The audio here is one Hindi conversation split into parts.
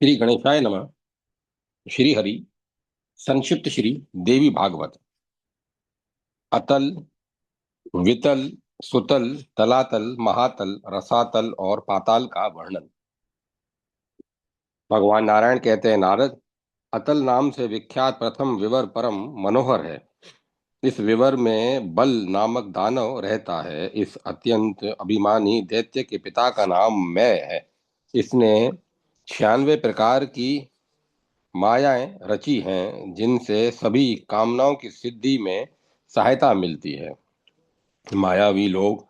श्री गणेशाय नमः। श्री हरि। संक्षिप्त श्री देवी भागवत। अतल, वितल, सुतल, तलातल, महातल, रसातल और पाताल का वर्णन। भगवान नारायण कहते हैं, नारद, अतल नाम से विख्यात प्रथम विवर परम मनोहर है। इस विवर में बल नामक दानव रहता है। इस अत्यंत अभिमानी दैत्य के पिता का नाम मैं है। इसने 96 प्रकार की मायाएं रची हैं, जिनसे सभी कामनाओं की सिद्धि में सहायता मिलती है। मायावी लोग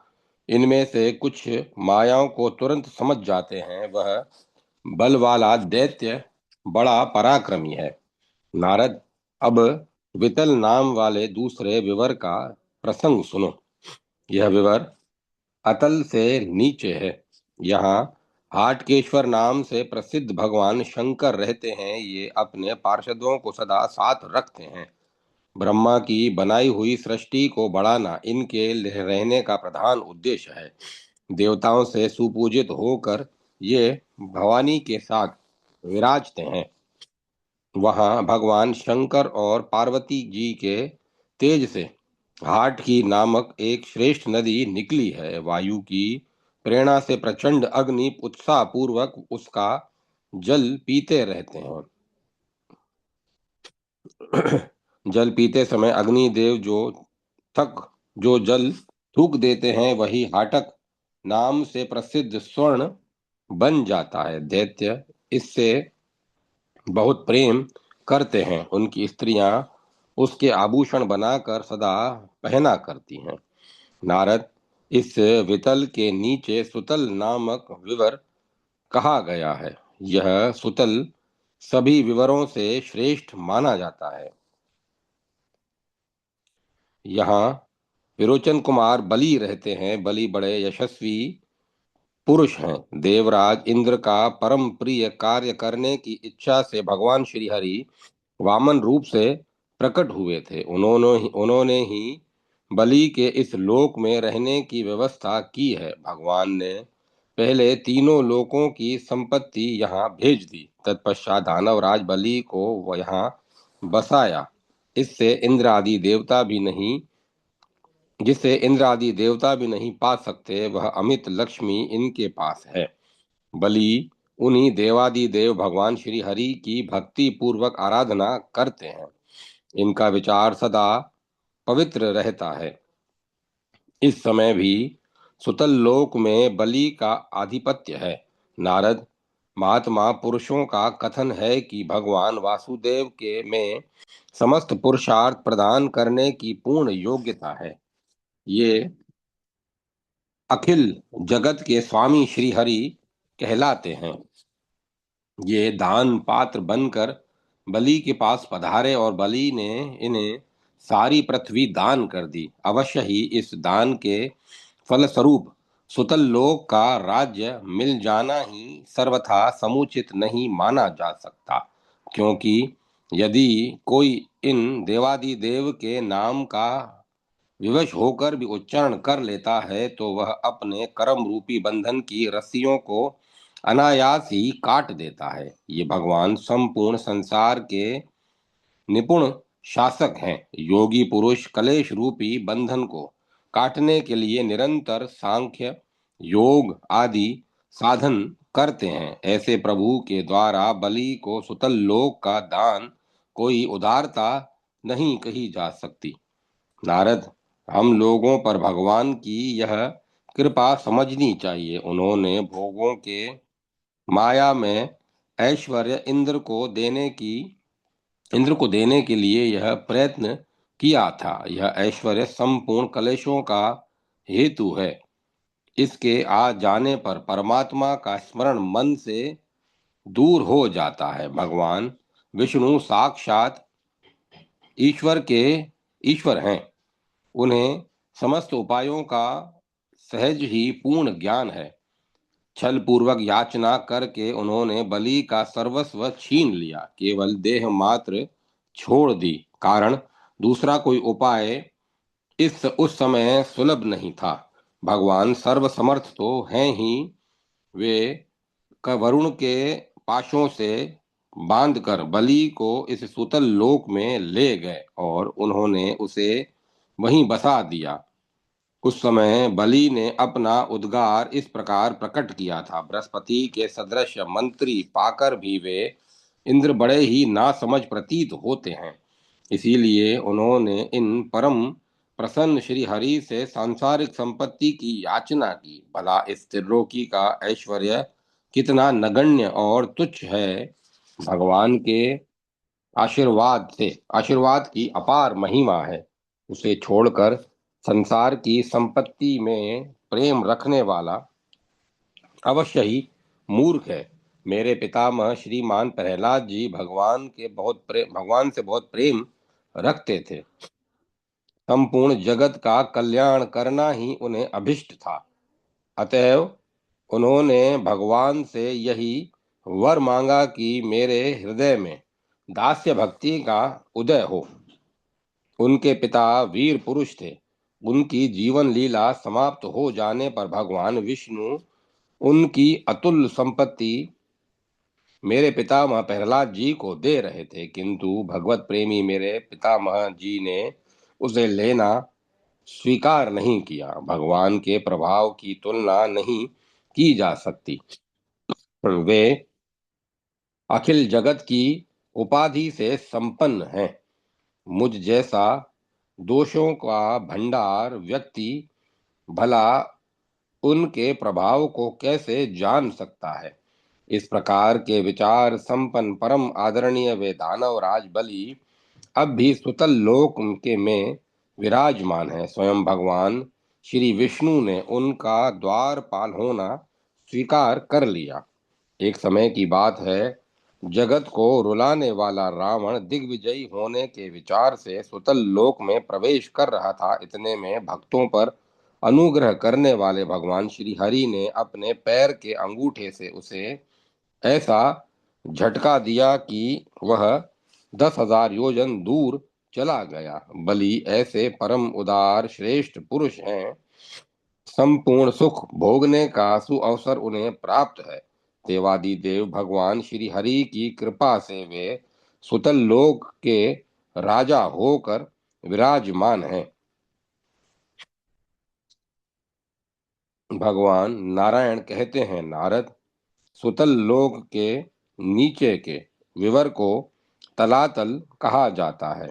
इनमें से कुछ मायाओं को तुरंत समझ जाते हैं। वह बल वाला दैत्य बड़ा पराक्रमी है। नारद, अब वितल नाम वाले दूसरे विवर का प्रसंग सुनो। यह विवर अतल से नीचे है। यहाँ हाटकेश्वर नाम से प्रसिद्ध भगवान शंकर रहते हैं। ये अपने पार्षदों को सदा साथ रखते हैं। ब्रह्मा की बनाई हुई सृष्टि को बढ़ाना इनके रहने का प्रधान उद्देश्य है। देवताओं से सुपूजित होकर ये भवानी के साथ विराजते हैं। वहाँ भगवान शंकर और पार्वती जी के तेज से हाट की नामक एक श्रेष्ठ नदी निकली है। वायु की प्रेरणा से प्रचंड अग्नि उत्साह पूर्वक उसका जल पीते रहते हैं। जल पीते समय अग्निदेव जो जल थूक देते हैं, वही हाटक नाम से प्रसिद्ध स्वर्ण बन जाता है। दैत्य इससे बहुत प्रेम करते हैं। उनकी स्त्रियां उसके आभूषण बनाकर सदा पहना करती हैं। नारद, इस वितल के नीचे सुतल नामक विवर कहा गया है। यह सुतल सभी विवरों से श्रेष्ठ माना जाता है। यहाँ विरोचन कुमार बलि रहते हैं। बलि बड़े यशस्वी पुरुष हैं। देवराज इंद्र का परम प्रिय कार्य करने की इच्छा से भगवान श्री हरि वामन रूप से प्रकट हुए थे। उन्होंने ही बलि के इस लोक में रहने की व्यवस्था की है। भगवान ने पहले तीनों लोकों की संपत्ति यहाँ भेज दी। तत्पश्चात दानवराज बलि को वह यहाँ बसाया। इससे इंद्र आदि देवता भी नहीं जिसे इंद्र आदि देवता भी नहीं पा सकते, वह अमित लक्ष्मी इनके पास है। बलि उन्हीं देवादि देव भगवान श्री हरि की भक्ति पूर्वक आराधना करते हैं। इनका विचार सदा पवित्र रहता है। इस समय भी सुतल लोक में बलि का आधिपत्य है। नारद, महात्मा पुरुषों का कथन है कि भगवान वासुदेव के में समस्त पुरुषार्थ प्रदान करने की पूर्ण योग्यता है। ये अखिल जगत के स्वामी श्री हरि कहलाते हैं। ये दान पात्र बनकर बलि के पास पधारे और बलि ने इन्हें सारी पृथ्वी दान कर दी। अवश्य ही इस दान के फलस्वरूप सुतल लोक का राज्य मिल जाना ही सर्वथा समुचित नहीं माना जा सकता, क्योंकि यदि कोई इन देवादिदेव के नाम का विवश होकर भी उच्चारण कर लेता है, तो वह अपने कर्म रूपी बंधन की रस्सियों को अनायास ही काट देता है। ये भगवान संपूर्ण संसार के निपुण शासक हैं। योगी पुरुष कलेश रूपी बंधन को काटने के लिए निरंतर सांख्य योग आदि साधन करते हैं। ऐसे प्रभु के द्वारा बलि को सुतल लोक का दान कोई उदारता नहीं कही जा सकती। नारद, हम लोगों पर भगवान की यह कृपा समझनी चाहिए। उन्होंने भोगों के माया में ऐश्वर्य इंद्र को देने के लिए यह प्रयत्न किया था। यह ऐश्वर्य संपूर्ण कलेशों का हेतु है। इसके आ जाने पर परमात्मा का स्मरण मन से दूर हो जाता है। भगवान विष्णु साक्षात ईश्वर के ईश्वर हैं। उन्हें समस्त उपायों का सहज ही पूर्ण ज्ञान है। छल पूर्वक याचना करके उन्होंने बलि का सर्वस्व छीन लिया। केवल देह मात्र छोड़ दी, कारण दूसरा कोई उपाय इस उस समय सुलभ नहीं था। भगवान सर्वसमर्थ तो हैं ही, वे वरुण के पाशों से बांधकर बलि को इस सुतल लोक में ले गए और उन्होंने उसे वहीं बसा दिया। उस समय बलि ने अपना उद्गार इस प्रकार प्रकट किया था, बृहस्पति के सदृश मंत्री पाकर भी वे इंद्र बड़े ही नासमझ प्रतीत होते हैं। इसीलिए उन्होंने इन परम प्रसन्न श्री हरि से सांसारिक संपत्ति की याचना की। भला इस त्रिलोकी का ऐश्वर्य कितना नगण्य और तुच्छ है। भगवान के आशीर्वाद की अपार महिमा है। उसे छोड़कर संसार की संपत्ति में प्रेम रखने वाला अवश्य ही मूर्ख है। मेरे पितामह श्रीमान प्रहलाद जी भगवान से बहुत प्रेम रखते थे। संपूर्ण जगत का कल्याण करना ही उन्हें अभिष्ट था। अतएव उन्होंने भगवान से यही वर मांगा कि मेरे हृदय में दास्य भक्ति का उदय हो। उनके पिता वीर पुरुष थे। उनकी जीवन लीला समाप्त हो जाने पर भगवान विष्णु उनकी अतुल संपत्ति मेरे पितामह प्रहलाद जी को दे रहे थे, किंतु भगवत प्रेमी मेरे पितामह जी ने उसे लेना स्वीकार नहीं किया। भगवान के प्रभाव की तुलना नहीं की जा सकती। वे अखिल जगत की उपाधि से संपन्न हैं। मुझ जैसा दोषों का भंडार व्यक्ति भला उनके प्रभाव को कैसे जान सकता है। इस प्रकार के विचार संपन्न परम आदरणीय वे दानव राज बलि अब भी सुतल लोक के में विराजमान है। स्वयं भगवान श्री विष्णु ने उनका द्वारपाल होना स्वीकार कर लिया। एक समय की बात है, जगत को रुलाने वाला रावण दिग्विजयी होने के विचार से सुतल लोक में प्रवेश कर रहा था। इतने में भक्तों पर अनुग्रह करने वाले भगवान श्री हरि ने अपने पैर के अंगूठे से उसे ऐसा झटका दिया कि वह 10,000 योजन दूर चला गया। बलि ऐसे परम उदार श्रेष्ठ पुरुष हैं, संपूर्ण सुख भोगने का सुअवसर उन्हें प्राप्त है। देवादिदेव भगवान श्री हरि की कृपा से वे सुतल लोक के राजा होकर विराजमान हैं। भगवान नारायण कहते हैं, नारद, सुतल लोक के नीचे के विवर को तलातल कहा जाता है।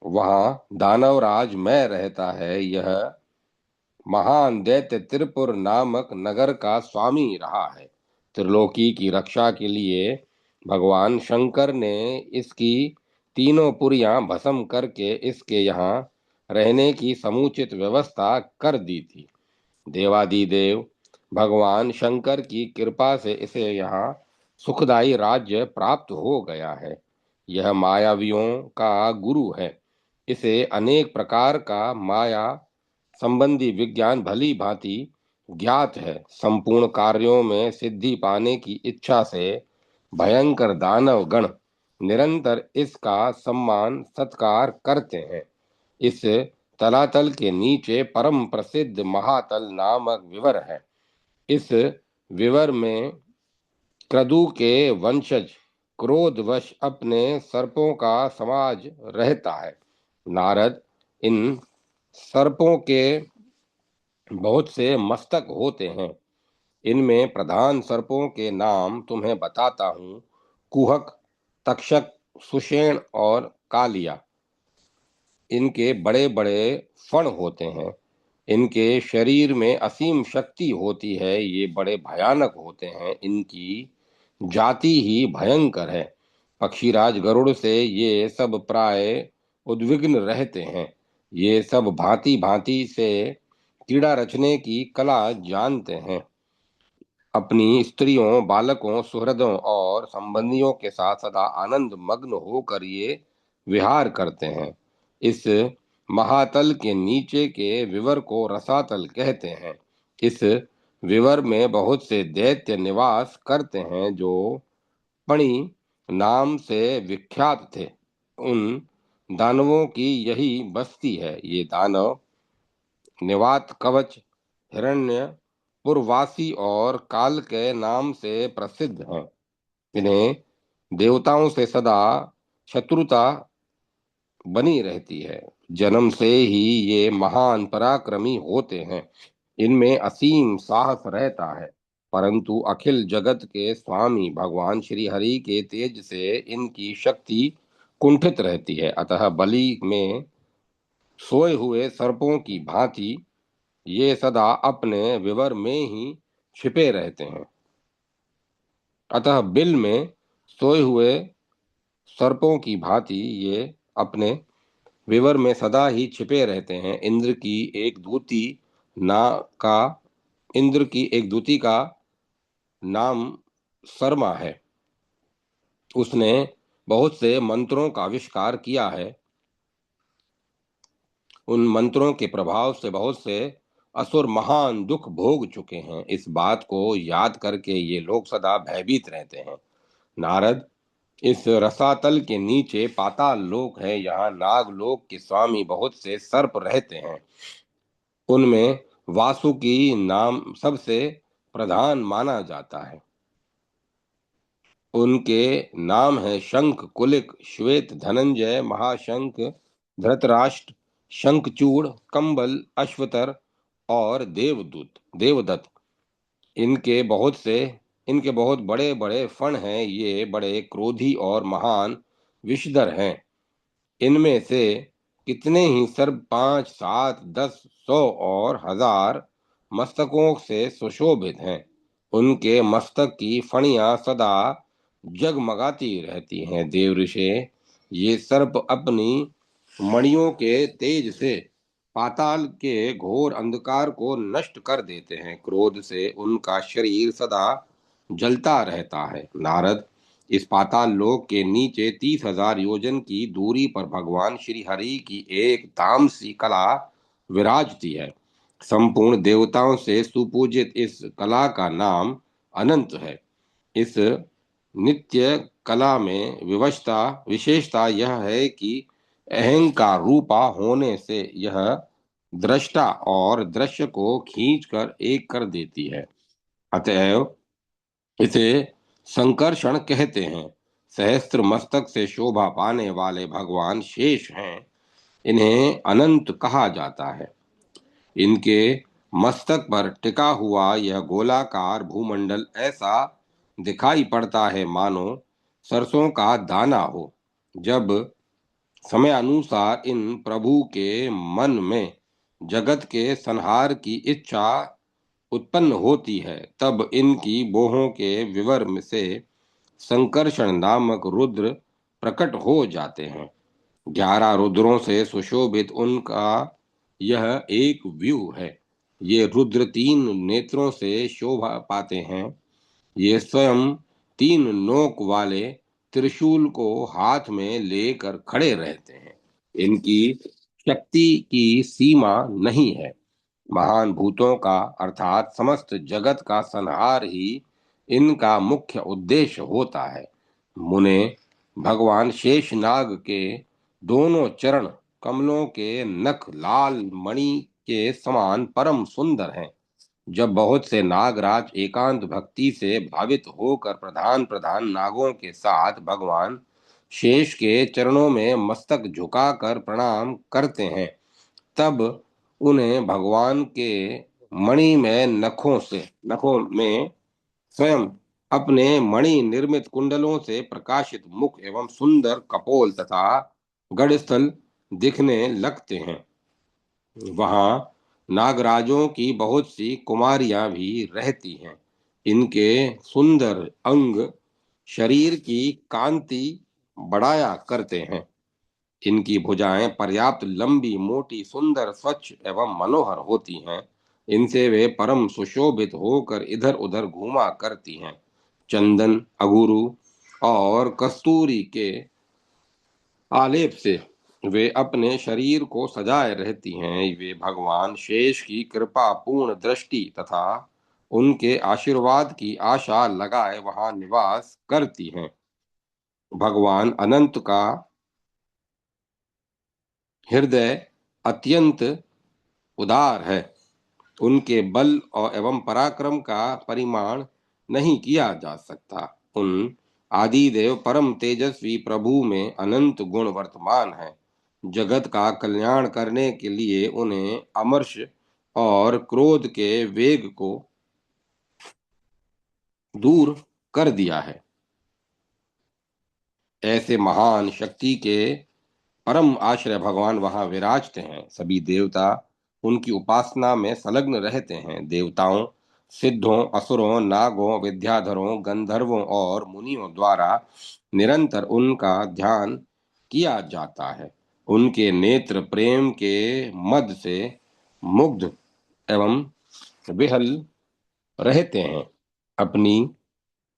वहां दानवराज मैं रहता है। यह महान दैत्य त्रिपुर नामक नगर का स्वामी रहा है। त्रिलोकी की रक्षा के लिए भगवान शंकर ने इसकी तीनों पुरियां भस्म करके इसके यहाँ रहने की समुचित व्यवस्था कर दी थी। देवादिदेव भगवान शंकर की कृपा से इसे यहाँ सुखदायी राज्य प्राप्त हो गया है। यह मायावियों का गुरु है। इसे अनेक प्रकार का माया संबंधी विज्ञान भली भांति ज्ञात है। संपूर्ण कार्यों में सिद्धि पाने की इच्छा से भयंकर दानव गण निरंतर इसका सम्मान सत्कार करते हैं। इस तलातल के नीचे परम प्रसिद्ध महातल नामक विवर है। इस विवर में क्रदु के वंशज क्रोधवश अपने सर्पों का समाज रहता है। नारद, इन सर्पों के बहुत से मस्तक होते हैं। इनमें प्रधान सर्पों के नाम तुम्हें बताता हूँ। कुहक, तक्षक, सुषेण और कालिया। इनके बड़े बड़े फण होते हैं। इनके शरीर में असीम शक्ति होती है। ये बड़े भयानक होते हैं। इनकी जाति ही भयंकर है। पक्षीराज गरुड़ से ये सब प्राय उद्विग्न रहते हैं। ये सब भांति भांति से कीड़ा रचने की कला जानते हैं। अपनी स्त्रियों, बालकों, सुहृदों और संबंधियों के साथ सदा आनंद मग्न होकर ये विहार करते हैं। इस महातल के नीचे के विवर को रसातल कहते हैं। इस विवर में बहुत से दैत्य निवास करते हैं जो पणि नाम से विख्यात थे। उन दानवों की यही बस्ती है। ये दानव निवात कवच, हिरण्य पुरवासी और काल के नाम से प्रसिद्ध हैं। इन्हें देवताओं से सदा शत्रुता बनी रहती है। जन्म से ही ये महान पराक्रमी होते हैं। इनमें असीम साहस रहता है, परंतु अखिल जगत के स्वामी भगवान श्री हरि के तेज से इनकी शक्ति कुंठित रहती है। अतः बलि में सोए हुए सर्पों की भांति ये सदा अपने विवर में ही छिपे रहते हैं। अतः बिल में सोए हुए सर्पों की भांति ये अपने विवर में सदा ही छिपे रहते हैं। ना का इंद्र की एक दूती का नाम शर्मा है। उसने बहुत से मंत्रों का आविष्कार किया है। उन मंत्रों के प्रभाव से बहुत से असुर महान दुख भोग चुके हैं। इस बात को याद करके ये लोग सदा भयभीत रहते हैं। नारद, इस रसातल के नीचे पाताल लोक है। यहाँ नाग लोक के स्वामी बहुत से सर्प रहते हैं। उनमें वासुकी नाम सबसे प्रधान माना जाता है। उनके नाम है शंख, कुलिक, श्वेत, धनंजय, महाशंख, धृतराष्ट्र, शंखचूड़, कंबल, अश्वतर और देवदत्त। इनके बहुत से इनके बहुत बड़े बड़े फण हैं। ये बड़े क्रोधी और महान विषधर हैं। इनमें से कितने ही सर्प 5, 7, 10, 100 और 1000 मस्तकों से सुशोभित हैं। उनके मस्तक की फणियां सदा जगमगाती रहती हैं। देव ऋषि, ये सर्प अपनी मणियों के तेज से पाताल के घोर अंधकार को नष्ट कर देते हैं। क्रोध से उनका शरीर सदा जलता रहता है। नारद, इस पाताल लोक के नीचे 30,000 योजन की दूरी पर भगवान श्री हरि की एक तामसी कला विराजती है। संपूर्ण देवताओं से सुपूजित इस कला का नाम अनंत है। इस नित्य कला में विशेषता यह है कि अहंकार रूपा होने से यह दृष्टा और दृश्य को खींचकर एक कर देती है। अतएव इसे संकर्षण कहते हैं। सहस्त्र मस्तक से शोभा पाने वाले भगवान शेष हैं। इन्हें अनंत कहा जाता है। इनके मस्तक पर टिका हुआ यह गोलाकार भूमंडल ऐसा दिखाई पड़ता है मानो सरसों का दाना हो। जब समय अनुसार इन प्रभु के मन में जगत के संहार की इच्छा उत्पन्न होती है, तब इनकी बोहों के विवर में से संकर्षण नामक रुद्र प्रकट हो जाते हैं। 11 रुद्रों से सुशोभित उनका यह एक व्यू है। ये रुद्र 3 नेत्रों से शोभा पाते हैं। ये स्वयं 3 नोक वाले त्रिशूल को हाथ में लेकर खड़े रहते हैं। इनकी शक्ति की सीमा नहीं है। महान भूतों का अर्थात समस्त जगत का संहार ही इनका मुख्य उद्देश्य होता है। मुने, भगवान शेषनाग के दोनों चरण कमलों के नख लाल मणि के समान परम सुंदर हैं। जब बहुत से नागराज एकांत भक्ति से भावित होकर प्रधान प्रधान नागों के साथ भगवान शेष के चरणों में मस्तक झुकाकर प्रणाम करते हैं, तब उन्हें भगवान के मणि में नखों में स्वयं अपने मणि निर्मित कुंडलों से प्रकाशित मुख एवं सुंदर कपोल तथा गढ़स्थल दिखने लगते हैं। वहां नागराजों की बहुत सी कुमारियां भी रहती हैं। इनके सुंदर अंग शरीर की कांति बढ़ाया करते हैं। इनकी भुजाएं पर्याप्त लंबी, मोटी, सुंदर, स्वच्छ एवं मनोहर होती हैं। इनसे वे परम सुशोभित होकर इधर उधर घूमा करती हैं। चंदन, अगुरु और कस्तूरी के आलेप से वे अपने शरीर को सजाए रहती हैं। वे भगवान शेष की कृपा पूर्ण दृष्टि तथा उनके आशीर्वाद की आशा लगाए वहां निवास करती हैं। भगवान अनंत का हृदय अत्यंत उदार है। उनके बल और एवं पराक्रम का परिमाण नहीं किया जा सकता। उन आदिदेव परम तेजस्वी प्रभु में अनंत गुण वर्तमान है। जगत का कल्याण करने के लिए उन्हें अमर्ष और क्रोध के वेग को दूर कर दिया है। ऐसे महान शक्ति के परम आश्रय भगवान वहां विराजते हैं। सभी देवता उनकी उपासना में संलग्न रहते हैं। देवताओं, सिद्धों, असुरों, नागों, विद्याधरों, गंधर्वों और मुनियों द्वारा निरंतर उनका ध्यान किया जाता है। उनके नेत्र प्रेम के मद से मुग्ध एवं विहल रहते हैं। अपनी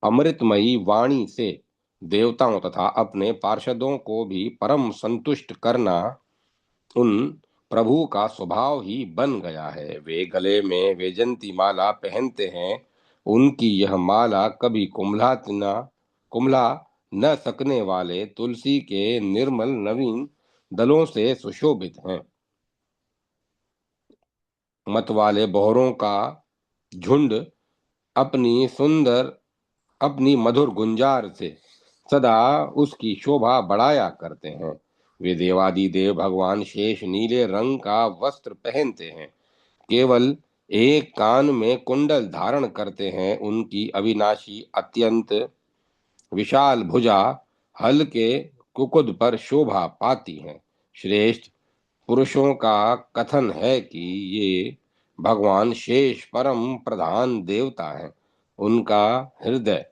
अमृतमयी वाणी से देवताओं तथा अपने पार्षदों को भी परम संतुष्ट करना उन प्रभु का स्वभाव ही बन गया है। वे गले में वैजंती माला पहनते हैं। उनकी यह माला कभी कुम्भला न सकने वाले तुलसी के निर्मल नवीन दलों से सुशोभित हैं। मत वाले बहरों का झुंड अपनी मधुर गुंजार से सदा उसकी शोभा बढ़ाया करते हैं। वे देवादिदेव भगवान शेष नीले रंग का वस्त्र पहनते हैं। केवल एक कान में कुंडल धारण करते हैं। उनकी अविनाशी अत्यंत विशाल भुजा हल्के कुकुद पर शोभा पाती हैं। श्रेष्ठ पुरुषों का कथन है कि ये भगवान शेष परम प्रधान देवता हैं। उनका हृदय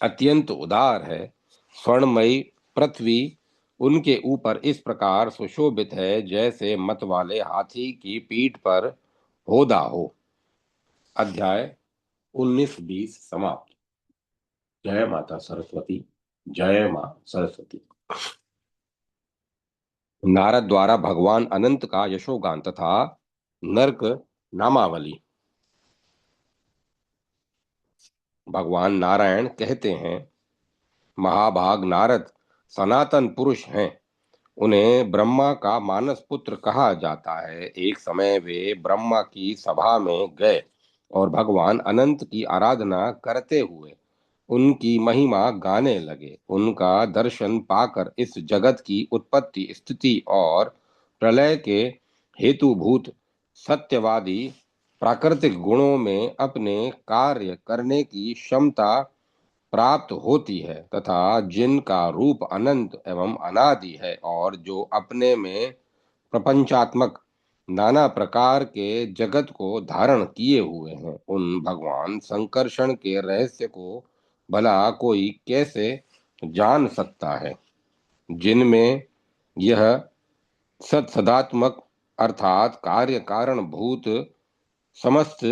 अत्यंत उदार है। स्वर्णमयी पृथ्वी उनके ऊपर इस प्रकार सुशोभित है जैसे मत वाले हाथी की पीठ पर होदा हो। अध्याय 19-20 समाप्त। जय माता सरस्वती। जय मां सरस्वती। नारद द्वारा भगवान अनंत का यशोगान तथा नरक नामावली। भगवान नारायण कहते हैं, महाभाग नारद सनातन पुरुष हैं। उन्हें ब्रह्मा का मानस पुत्र कहा जाता है। एक समय वे ब्रह्मा की सभा में गए और भगवान अनंत की आराधना करते हुए उनकी महिमा गाने लगे। उनका दर्शन पाकर इस जगत की उत्पत्ति, स्थिति और प्रलय के हेतुभूत सत्यवादी प्राकृतिक गुणों में अपने कार्य करने की क्षमता प्राप्त होती है तथा जिनका रूप अनंत एवं अनादि है और जो अपने में प्रपंचात्मक नाना प्रकार के जगत को धारण किए हुए हैं, उन भगवान संकर्षण के रहस्य को भला कोई कैसे जान सकता है, जिनमें यह सदात्मक अर्थात कार्य कारण भूत समस्त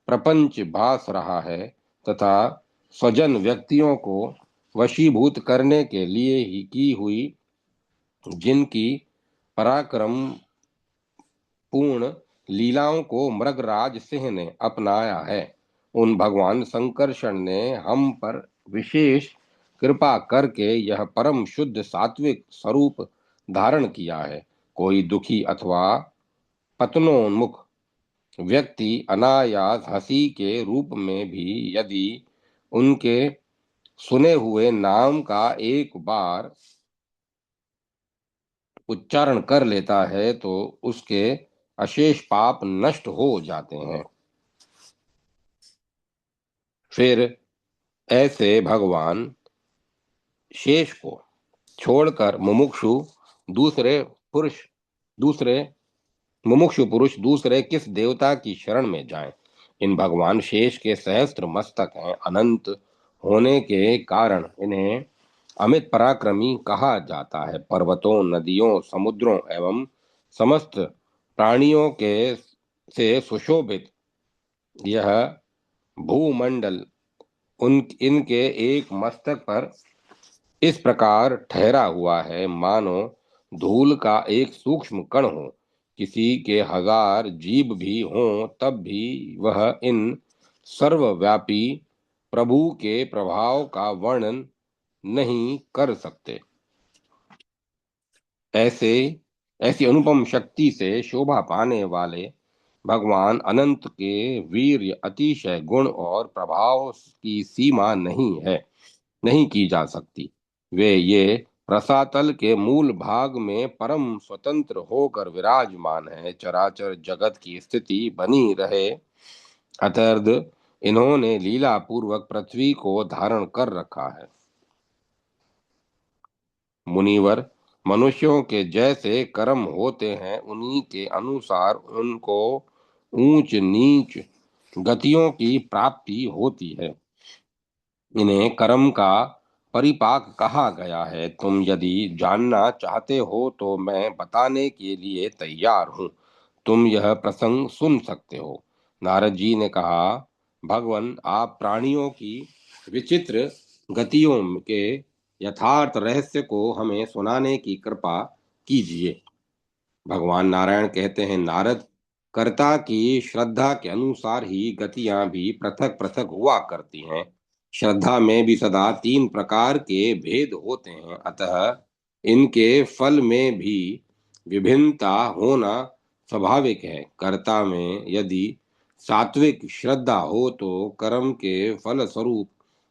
प्रपंच भास रहा है तथा स्वजन व्यक्तियों को वशीभूत करने के लिए ही की हुई जिनकी पराक्रम पूर्ण लीलाओं को मृगराज सिंह ने अपनाया है, उन भगवान संकर्षण ने हम पर विशेष कृपा करके यह परम शुद्ध सात्विक स्वरूप धारण किया है। कोई दुखी अथवा पतनोन्मुख व्यक्ति अनायास हंसी के रूप में भी यदि उनके सुने हुए नाम का एक बार उच्चारण कर लेता है तो उसके अशेष पाप नष्ट हो जाते हैं। फिर ऐसे भगवान शेष को छोड़कर दूसरे पुरुष दूसरे मुमुक्षु पुरुष दूसरे किस देवता की शरण में जाएं। इन भगवान शेष के सहस्त्र मस्तक हैं। अनंत होने के कारण इन्हें अमित पराक्रमी कहा जाता है। पर्वतों, नदियों, समुद्रों एवं समस्त प्राणियों के से सुशोभित यह भूमंडल इनके एक मस्तक पर इस प्रकार ठहरा हुआ है मानो धूल का एक सूक्ष्म कण हो। किसी के 1000 जीव भी हों तब भी वह इन सर्वव्यापी प्रभु के प्रभाव का वर्णन नहीं कर सकते। ऐसी अनुपम शक्ति से शोभा पाने वाले भगवान अनंत के वीर्य, अतिशय गुण और प्रभाव की सीमा नहीं है। नहीं की जा सकती। वे ये रसातल के मूल भाग में परम स्वतंत्र होकर विराजमान है। चराचर जगत की स्थिति बनी रहे अतर्द इन्होंने लीला पूर्वक पृथ्वी को धारण कर रखा है। मुनिवर, मनुष्यों के जैसे कर्म होते हैं उन्हीं के अनुसार उनको ऊंच नीच गतियों की प्राप्ति होती है। इन्हें कर्म का परिपाक कहा गया है। तुम यदि जानना चाहते हो तो मैं बताने के लिए तैयार हूँ। तुम यह प्रसंग सुन सकते हो। नारद जी ने कहा, भगवान, आप प्राणियों की विचित्र गतियों के यथार्थ रहस्य को हमें सुनाने की कृपा कीजिए। भगवान नारायण कहते हैं, नारद, कर्ता की श्रद्धा के अनुसार ही गतियां भी पृथक पृथक हुआ करती हैं। श्रद्धा में भी सदा तीन प्रकार के भेद होते हैं, अतः इनके फल में भी विभिन्नता होना स्वाभाविक है। कर्ता में यदि सात्विक श्रद्धा हो तो कर्म के फल स्वरूप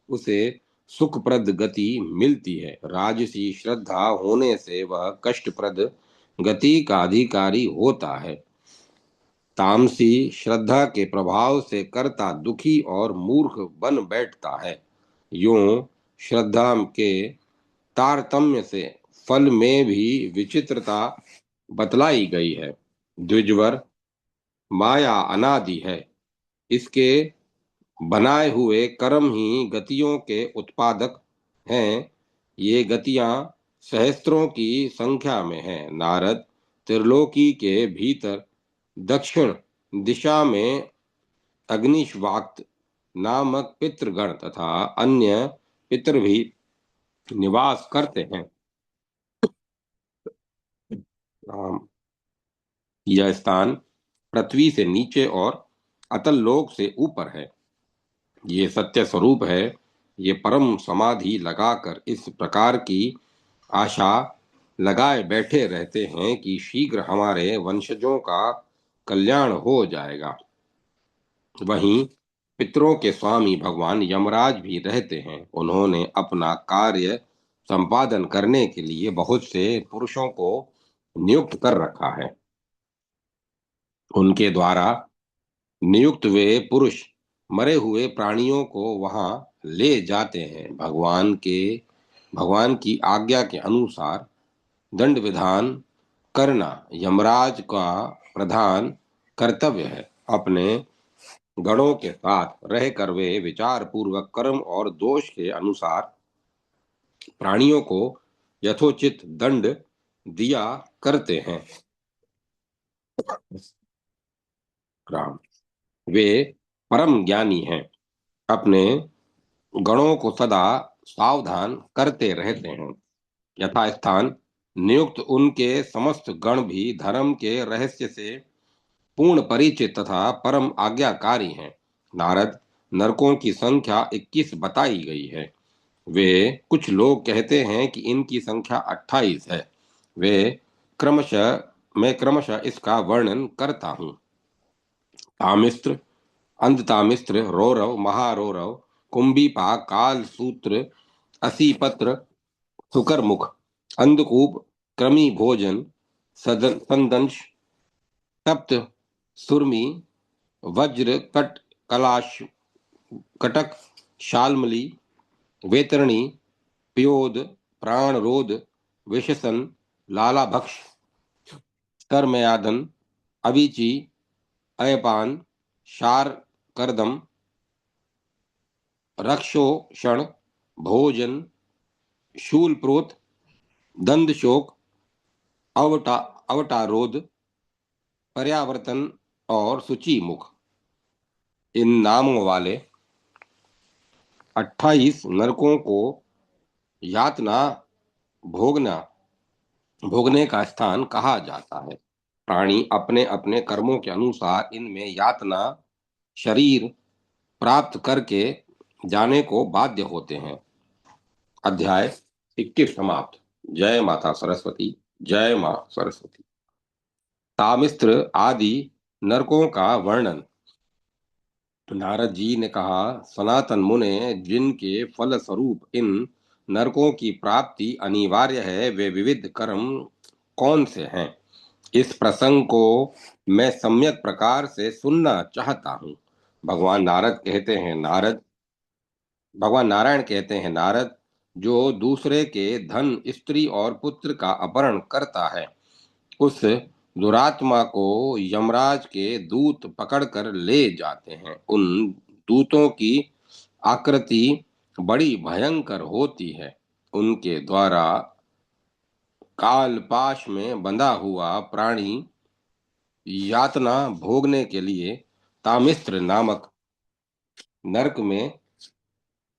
उसे सुखप्रद गति मिलती है। राजसी श्रद्धा होने से वह कष्टप्रद गति का अधिकारी होता है। तामसी श्रद्धा के प्रभाव से कर्ता दुखी और मूर्ख बन बैठता है। यूं श्रद्धा के तारतम्य से फल में भी विचित्रता बतलाई गई है। द्विजवर, माया अनादि है। इसके बनाए हुए कर्म ही गतियों के उत्पादक हैं। ये गतियां सहस्त्रों की संख्या में हैं। नारद, त्रिलोकी के भीतर दक्षिण दिशा में अग्निश्वाक्त नामक पितृगण तथा अन्य पितृ भी निवास करते हैं। यह स्थान पृथ्वी से नीचे और अतल लोक से ऊपर है। ये सत्य स्वरूप है। ये परम समाधि लगाकर इस प्रकार की आशा लगाए बैठे रहते हैं कि शीघ्र हमारे वंशजों का कल्याण हो जाएगा। वहीं पितरों के स्वामी भगवान यमराज भी रहते हैं। उन्होंने अपना कार्य संपादन करने के लिए बहुत से पुरुषों को नियुक्त कर रखा है। उनके द्वारा नियुक्त वे पुरुष मरे हुए प्राणियों को वहां ले जाते हैं। भगवान की आज्ञा के अनुसार दंड विधान करना यमराज का प्रधान कर्तव्य है। अपने गणों के साथ रहकर वे विचार पूर्वक कर्म और दोष के अनुसार प्राणियों को यथोचित दंड दिया करते हैं। राम, वे परम ज्ञानी हैं। अपने गणों को सदा सावधान करते रहते हैं। यथास्थान नियुक्त उनके समस्त गण भी धर्म के रहस्य से पूर्ण परिचित तथा परम आज्ञाकारी हैं। नारद, नरकों की संख्या 21 बताई गई है। वे कुछ लोग कहते हैं कि इनकी संख्या 28 है। वे क्रमशः इसका वर्णन करता हूँ। तामिस्त्र, अंधतामिस्त्र, रौरव, महारौरव, कुंभीपाक, काल सूत्र, असीपत्र, सुकरमुख, अंधकूप, कृमि भोजन, संदंश, तप्त सुरमी, वज्र कट, कलाश, कटक, शालमली, वेतरणी, प्योद, प्राणरोध, विशसन, लालाभक्ष, कर्मयादन, अविची, अयपान, शार करदम, रक्षोषण, भोजन, शूलप्रोत, दंदशोक, अवटारोध, पर्यावर्तन और सूची मुख। इन नामों वाले 28 नरकों को यातना भोगना भोगने का स्थान कहा जाता है। प्राणी अपने अपने कर्मों के अनुसार इनमें यातना शरीर प्राप्त करके जाने को बाध्य होते हैं। अध्याय 21 समाप्त। जय माता सरस्वती। जय मां सरस्वती। तामिस्त्र आदि नरकों का वर्णन। तो नारद जी ने कहा, सनातन मुने, जिनके फल स्वरूप इन नरकों की प्राप्ति अनिवार्य है, वे विविध कर्म कौन से हैं? इस प्रसंग को मैं सम्यक प्रकार से सुनना चाहता हूँ। भगवान नारद कहते हैं नारद भगवान नारायण कहते हैं, नारद, जो दूसरे के धन, स्त्री और पुत्र का अपहरण करता है, उस दुरात्मा को यमराज के दूत पकड़कर ले जाते हैं। उन दूतों की आकृति बड़ी भयंकर होती है। उनके द्वारा काल पाश में बंधा हुआ प्राणी यातना भोगने के लिए तामिस्त्र नामक नरक में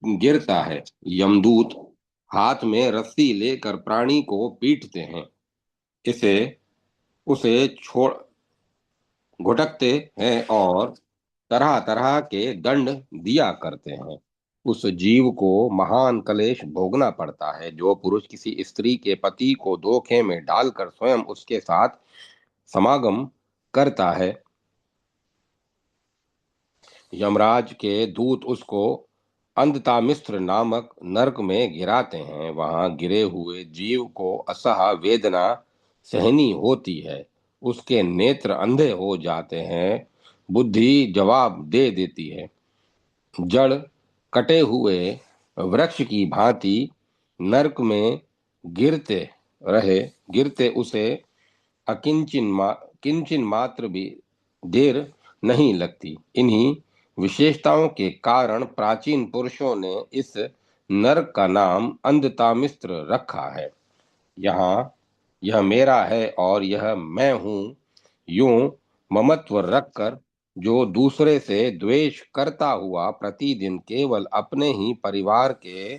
गिरता है। यमदूत हाथ में रस्सी लेकर प्राणी को पीटते हैं, इसे उसे छोड़ घुटकते हैं और तरह तरह के दंड दिया करते हैं। उस जीव को महान क्लेश भोगना पड़ता है। जो पुरुष किसी स्त्री के पति को धोखे में डालकर स्वयं उसके साथ समागम करता है, यमराज के दूत उसको अंधतामिस्र नामक नरक में गिराते हैं। वहां गिरे हुए जीव को असह वेदना सहनी होती है। उसके नेत्र अंधे हो जाते हैं, बुद्धि जवाब दे देती है। जड़ कटे हुए वृक्ष की भांति नरक में गिरते रहे गिरते उसे किंचन मात्र भी देर नहीं लगती। इन्हीं विशेषताओं के कारण प्राचीन पुरुषों ने इस नरक का नाम अंधतामिस्र रखा है। यहाँ यह मेरा है और यह मैं हूँ, यूं ममत्व रखकर जो दूसरे से द्वेष करता हुआ प्रतिदिन केवल अपने ही परिवार के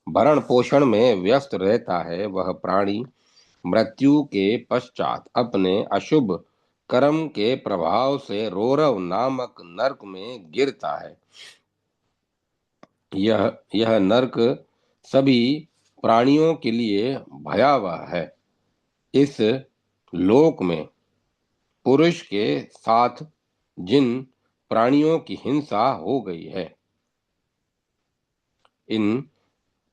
भरण पोषण में व्यस्त रहता है, वह प्राणी मृत्यु के पश्चात अपने अशुभ कर्म के प्रभाव से रोरव नामक नरक में गिरता है। यह नरक सभी प्राणियों के लिए भयावह है। इस लोक में पुरुष के साथ जिन प्राणियों की हिंसा हो गई है, इन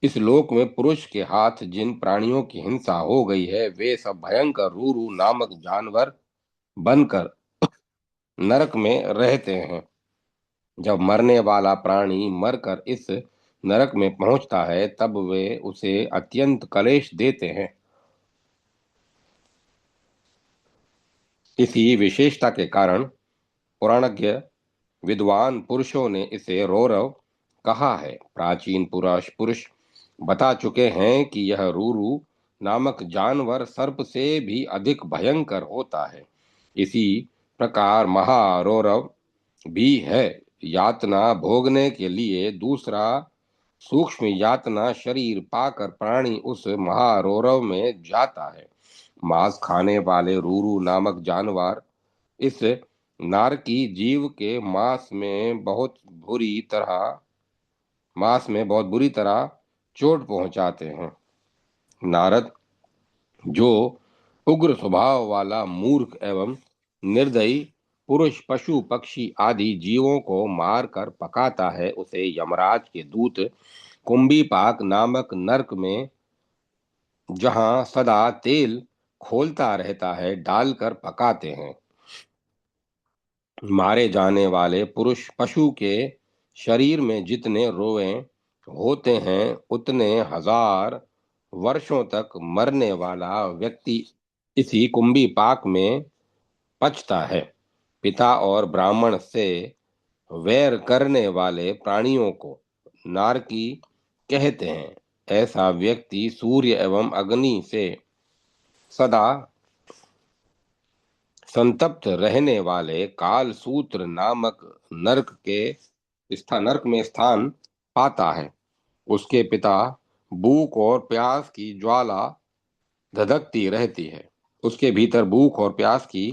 इस लोक में पुरुष के हाथ जिन प्राणियों की हिंसा हो गई है, वे सब भयंकर रूरू नामक जानवर बनकर नरक में रहते हैं। जब मरने वाला प्राणी मरकर इस नरक में पहुंचता है, तब वे उसे अत्यंत कलेश देते हैं। इसी विशेषता के कारण पुराणज्ञ विद्वान पुरुषों ने इसे रौरव कहा है। प्राचीन पुरुष बता चुके हैं कि यह रूरू नामक जानवर सर्प से भी अधिक भयंकर होता है। इसी प्रकार महारौरव भी है। यातना भोगने के लिए दूसरा सूक्ष्म यातना शरीर पाकर प्राणी उस महारौरव में जाता है। मांस खाने वाले रूरू नामक जानवर इस नारकी जीव के मांस में बहुत बुरी तरह चोट पहुंचाते हैं। नारद, जो उग्र स्वभाव वाला मूर्ख एवं निर्दयी पुरुष पशु पक्षी आदि जीवों को मार कर पकाता है, उसे यमराज के दूत कुंभीपाक नामक नरक में, जहां सदा तेल खोलता रहता है, डालकर पकाते हैं। मारे जाने वाले पुरुष पशु के शरीर में जितने रोए होते हैं, उतने हजार वर्षों तक मरने वाला व्यक्ति इसी कुंभी पाक में पचता है। पिता और ब्राह्मण से वैर करने वाले प्राणियों को नारकी कहते हैं। ऐसा व्यक्ति सूर्य एवं अग्नि से सदा संतप्त रहने वाले काल सूत्र नामक नरक में स्थान पाता है। उसके पिता भूख और प्यास की ज्वाला धधकती रहती है उसके भीतर भूख और प्यास की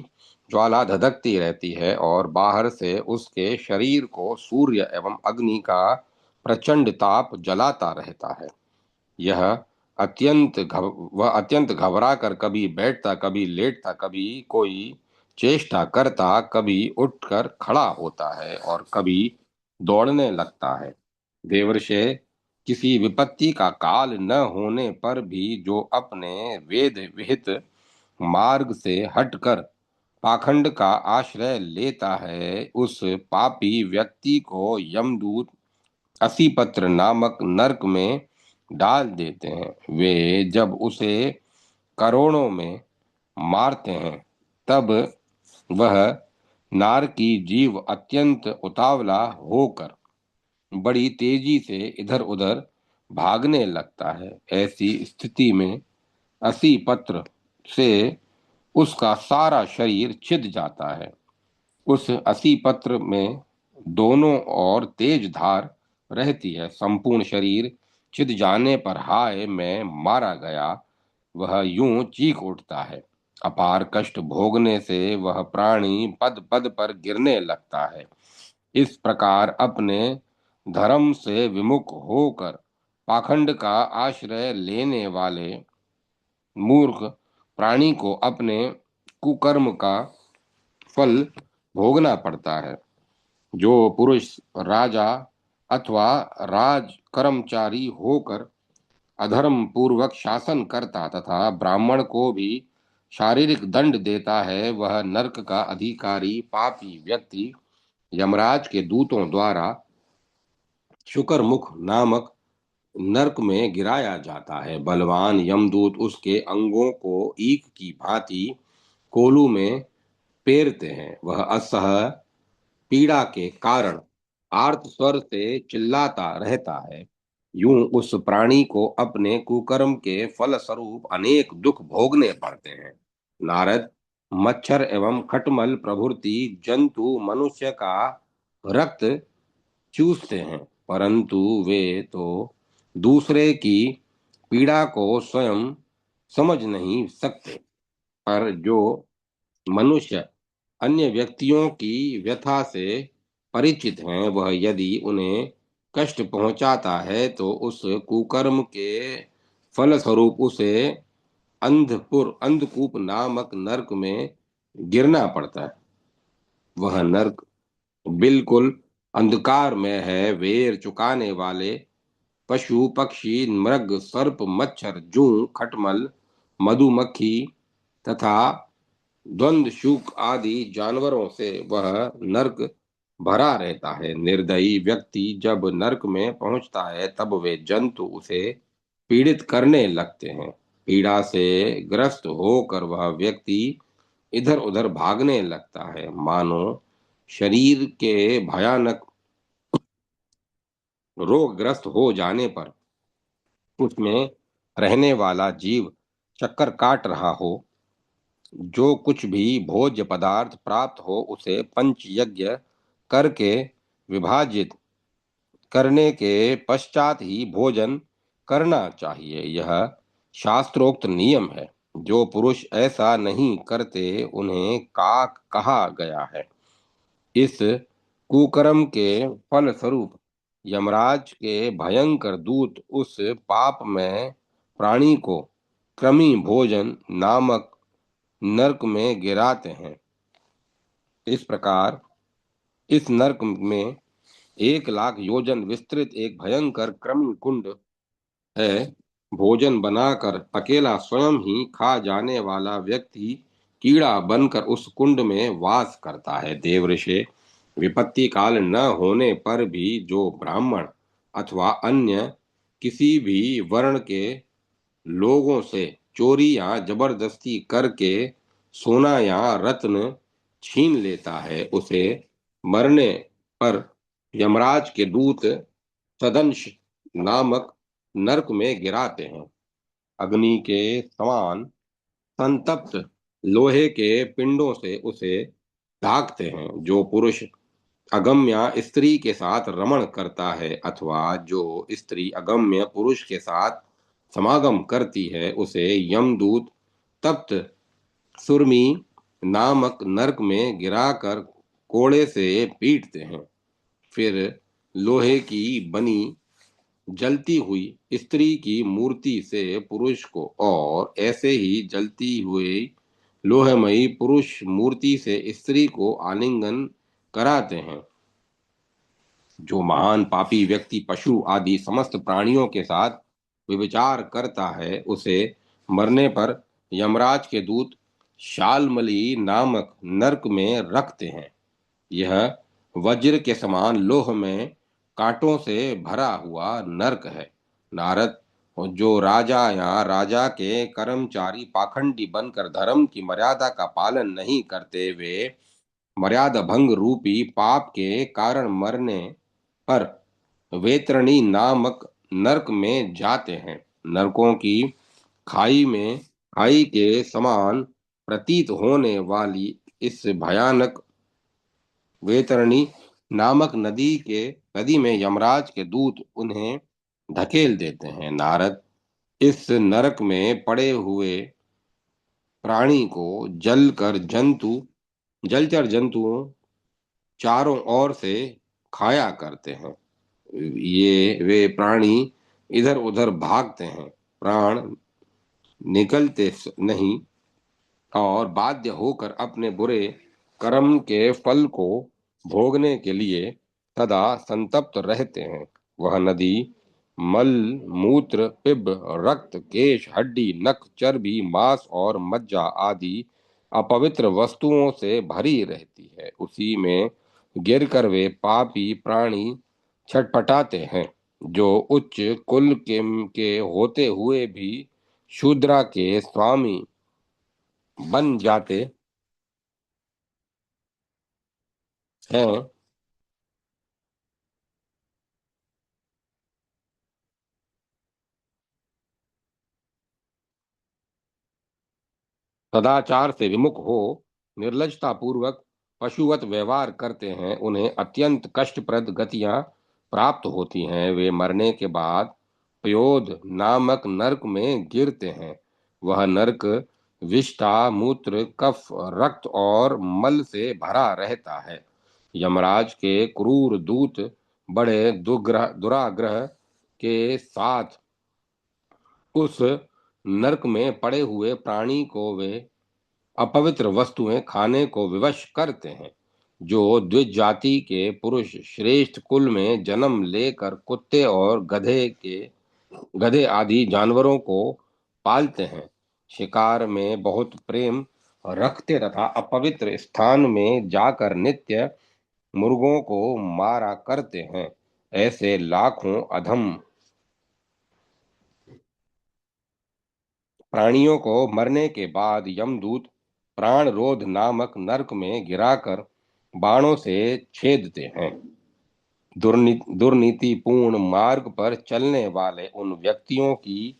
ज्वाला धधकती रहती है और बाहर से उसके शरीर को सूर्य एवं अग्नि का प्रचंड ताप जलाता रहता है। यह वह अत्यंत घबरा कर कभी बैठता, कभी लेटता, कभी कोई चेष्टा करता, कभी उठकर खड़ा होता है और कभी दौड़ने लगता है। देवर्षे, किसी विपत्ति का काल न होने पर भी जो अपने वेद विहित मार्ग से हटकर पाखंड का आश्रय लेता है, उस पापी व्यक्ति को यमदूत असीपत्र नामक नरक में डाल देते हैं। वे जब उसे करोड़ों में मारते हैं, तब वह नारकी जीव अत्यंत उतावला होकर बड़ी तेजी से इधर उधर भागने लगता है। ऐसी स्थिति में असी पत्र से उसका सारा शरीर छिद जाता है। उस असी पत्र में दोनों ओर तेज धार रहती है। संपूर्ण शरीर छिद जाने पर हाय मैं मारा गया, वह यूं चीख उठता है। अपार कष्ट भोगने से वह प्राणी पद पद पर गिरने लगता है। इस प्रकार अपने धर्म से विमुख होकर पाखंड का आश्रय लेने वाले मूर्ख प्राणी को अपने कुकर्म का फल भोगना पड़ता है। जो पुरुष राजा अथवा राज कर्मचारी होकर अधर्म पूर्वक शासन करता तथा ब्राह्मण को भी शारीरिक दंड देता है, वह नरक का अधिकारी पापी व्यक्ति यमराज के दूतों द्वारा शुकर मुख नामक नरक में गिराया जाता है। बलवान यमदूत उसके अंगों को ईख की भांति कोलू में पेरते हैं। वह असह्य पीड़ा के कारण आर्त स्वर से चिल्लाता रहता है। यूं उस प्राणी को अपने कुकर्म के फल स्वरूप अनेक दुख भोगने पड़ते हैं। नारद, मच्छर एवं खटमल प्रभृति जंतु मनुष्य का रक्त चूसते हैं, परंतु वे तो दूसरे की पीड़ा को स्वयं समझ नहीं सकते। पर जो मनुष्य अन्य व्यक्तियों की व्यथा से परिचित हैं, वह यदि उन्हें कष्ट पहुंचाता है तो उस कुकर्म के फलस्वरूप उसे अंधकूप नामक नरक में गिरना पड़ता है। वह नरक बिल्कुल अंधकार में है। वेर चुकाने वाले पशु पक्षी मृग सर्प मच्छर जूं खटमल मधुमक्खी तथा द्वंद शूक आदि जानवरों से वह नरक भरा रहता है। निर्दयी व्यक्ति जब नरक में पहुंचता है, तब वे जंतु उसे पीड़ित करने लगते हैं। पीड़ा से ग्रस्त होकर वह व्यक्ति इधर उधर भागने लगता है, मानो शरीर के भयानक रोगग्रस्त हो जाने पर उसमें रहने वाला जीव चक्कर काट रहा हो। जो कुछ भी भोज्य पदार्थ प्राप्त हो, उसे पंच यज्ञ करके विभाजित करने के पश्चात ही भोजन करना चाहिए। यह शास्त्रोक्त नियम है। जो पुरुष ऐसा नहीं करते, उन्हें काक कहा गया है। इस कुकर्म के फल स्वरूप यमराज के भयंकर दूत उस पाप में प्राणी को कृमि भोजन नामक नरक में गिराते हैं। इस प्रकार इस नरक में 1,00,000 योजन विस्तृत एक भयंकर कृमि कुंड है। भोजन बनाकर अकेला स्वयं ही खा जाने वाला व्यक्ति कीड़ा बनकर उस कुंड में वास करता है। देवऋषि, विपत्ति काल न होने पर भी जो ब्राह्मण अथवा अन्य किसी भी वर्ण के लोगों से चोरी या जबरदस्ती करके सोना या रत्न छीन लेता है, उसे मरने पर यमराज के दूत सदंश नामक नरक में गिराते हैं। अग्नि के समान संतप्त लोहे के पिंडों से उसे ढाकते हैं। जो पुरुष अगम्य स्त्री के साथ रमण करता है अथवा जो स्त्री अगम्य पुरुष के साथ समागम करती है, उसे यमदूत तप्त सुरमी नामक नरक में गिराकर कोड़े से पीटते हैं। फिर लोहे की बनी जलती हुई स्त्री की मूर्ति से पुरुष को और ऐसे ही जलती हुई लोहमयी पुरुष मूर्ति से स्त्री को आलिंगन कराते हैं। जो महान पापी व्यक्ति पशु आदि समस्त प्राणियों के साथ व्यभिचार करता है, उसे मरने पर यमराज के दूत शालमली नामक नरक में रखते हैं। यह वज्र के समान लोह में कांटों से भरा हुआ नरक है। नारद, जो राजा या राजा के कर्मचारी पाखंडी बनकर धर्म की मर्यादा का पालन नहीं करते, वे मर्यादा भंग रूपी पाप के कारण मरने पर वेतरणी नामक नरक में जाते हैं। नरकों की खाई के समान प्रतीत होने वाली इस भयानक वेतरणी नामक नदी में यमराज के दूत उन्हें धकेल देते हैं। नारद, इस नरक में पड़े हुए प्राणी को जलचर जंतुओं चारों ओर से खाया करते हैं। ये वे प्राणी इधर उधर भागते हैं, प्राण निकलते नहीं और बाध्य होकर अपने बुरे कर्म के फल को भोगने के लिए सदा संतप्त रहते हैं। वह नदी मल, मूत्र, पिब, रक्त, केश, हड्डी, नख, चर्बी, मांस और मज्जा आदि अपवित्र वस्तुओं से भरी रहती है। उसी में गिरकर वे पापी प्राणी छटपटाते हैं, जो उच्च कुल के होते हुए भी शूद्रा के स्वामी बन जाते हैं। सदाचार से विमुख हो निर्लजता पूर्वक पशुवत व्यवहार करते हैं, उन्हें अत्यंत कष्टप्रद गतियां प्राप्त होती हैं। वे मरने के बाद पयोद नामक नरक में गिरते हैं। वह नरक विष्ठा, मूत्र, कफ, रक्त और मल से भरा रहता है। यमराज के क्रूर दूत बड़े दुराग्रह के साथ उस नरक में पड़े हुए प्राणी को वे अपवित्र वस्तुएं खाने को विवश करते हैं। जो द्विज जाति के पुरुष श्रेष्ठ कुल में जन्म लेकर कुत्ते और गधे आदि जानवरों को पालते हैं, शिकार में बहुत प्रेम रखते तथा अपवित्र स्थान में जाकर नित्य मुर्गों को मारा करते हैं, ऐसे लाखों अधम प्राणियों को मरने के बाद यमदूत प्राण रोध नामक नरक में गिराकर बाणों से छेदते हैं। दुर्नीतिपूर्ण मार्ग पर चलने वाले उन व्यक्तियों की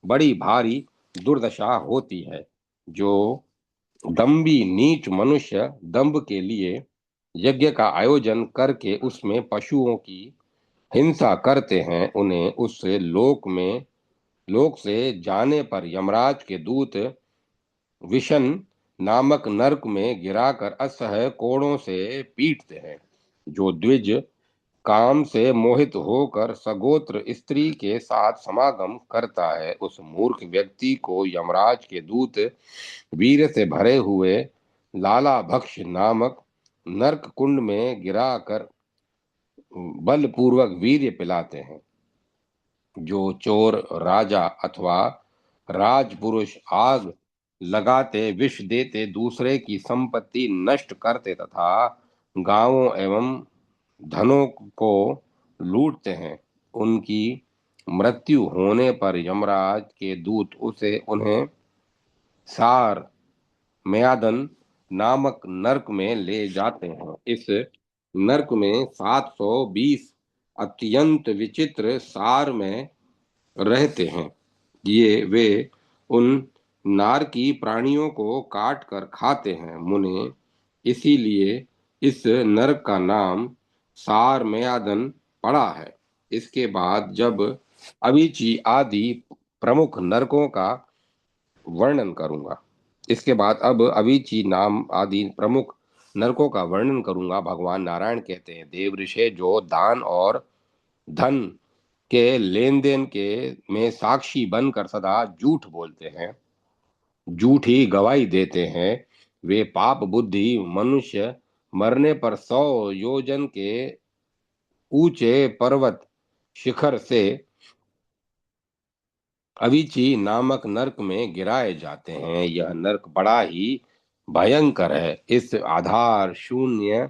बड़ी भारी दुर्दशा होती है। जो दंभी नीच मनुष्य दंभ के लिए यज्ञ का आयोजन करके उसमें पशुओं की हिंसा करते हैं, उन्हें उस लोक से जाने पर यमराज के दूत विशन नामक नरक में गिराकर असह्य कोड़ों से पीटते हैं। जो द्विज काम से मोहित होकर सगोत्र स्त्री के साथ समागम करता है, उस मूर्ख व्यक्ति को यमराज के दूत वीर से भरे हुए लाला भक्ष नामक नरक कुंड में गिराकर बलपूर्वक वीर्य पिलाते हैं। जो चोर, राजा अथवा राजपुरुष आग लगाते, विष देते, दूसरे की संपत्ति नष्ट करते तथा गांवों एवं धनों को लूटते हैं, उनकी मृत्यु होने पर यमराज के दूत उसे उन्हें सार मयादन नामक नरक में ले जाते हैं। इस नरक में 720 अत्यंत विचित्र सार में रहते हैं। ये वे उन नारकी प्राणियों को काट कर खाते हैं। मुने, इसीलिए इस नरक का नाम सारमयादन पड़ा है। इसके बाद जब अविची आदि प्रमुख नरकों का वर्णन करूंगा इसके बाद अब अविची नाम आदि प्रमुख नरकों का वर्णन करूंगा। भगवान नारायण कहते हैं, देव ऋषि जो दान और धन के लेन देन के में साक्षी बनकर सदा झूठ बोलते हैं, झूठी गवाही देते हैं, वे पाप बुद्धि मनुष्य मरने पर 100 योजन के ऊंचे पर्वत शिखर से अविची नामक नरक में गिराए जाते हैं। यह नरक बड़ा ही भयंकर है। इस आधार शून्य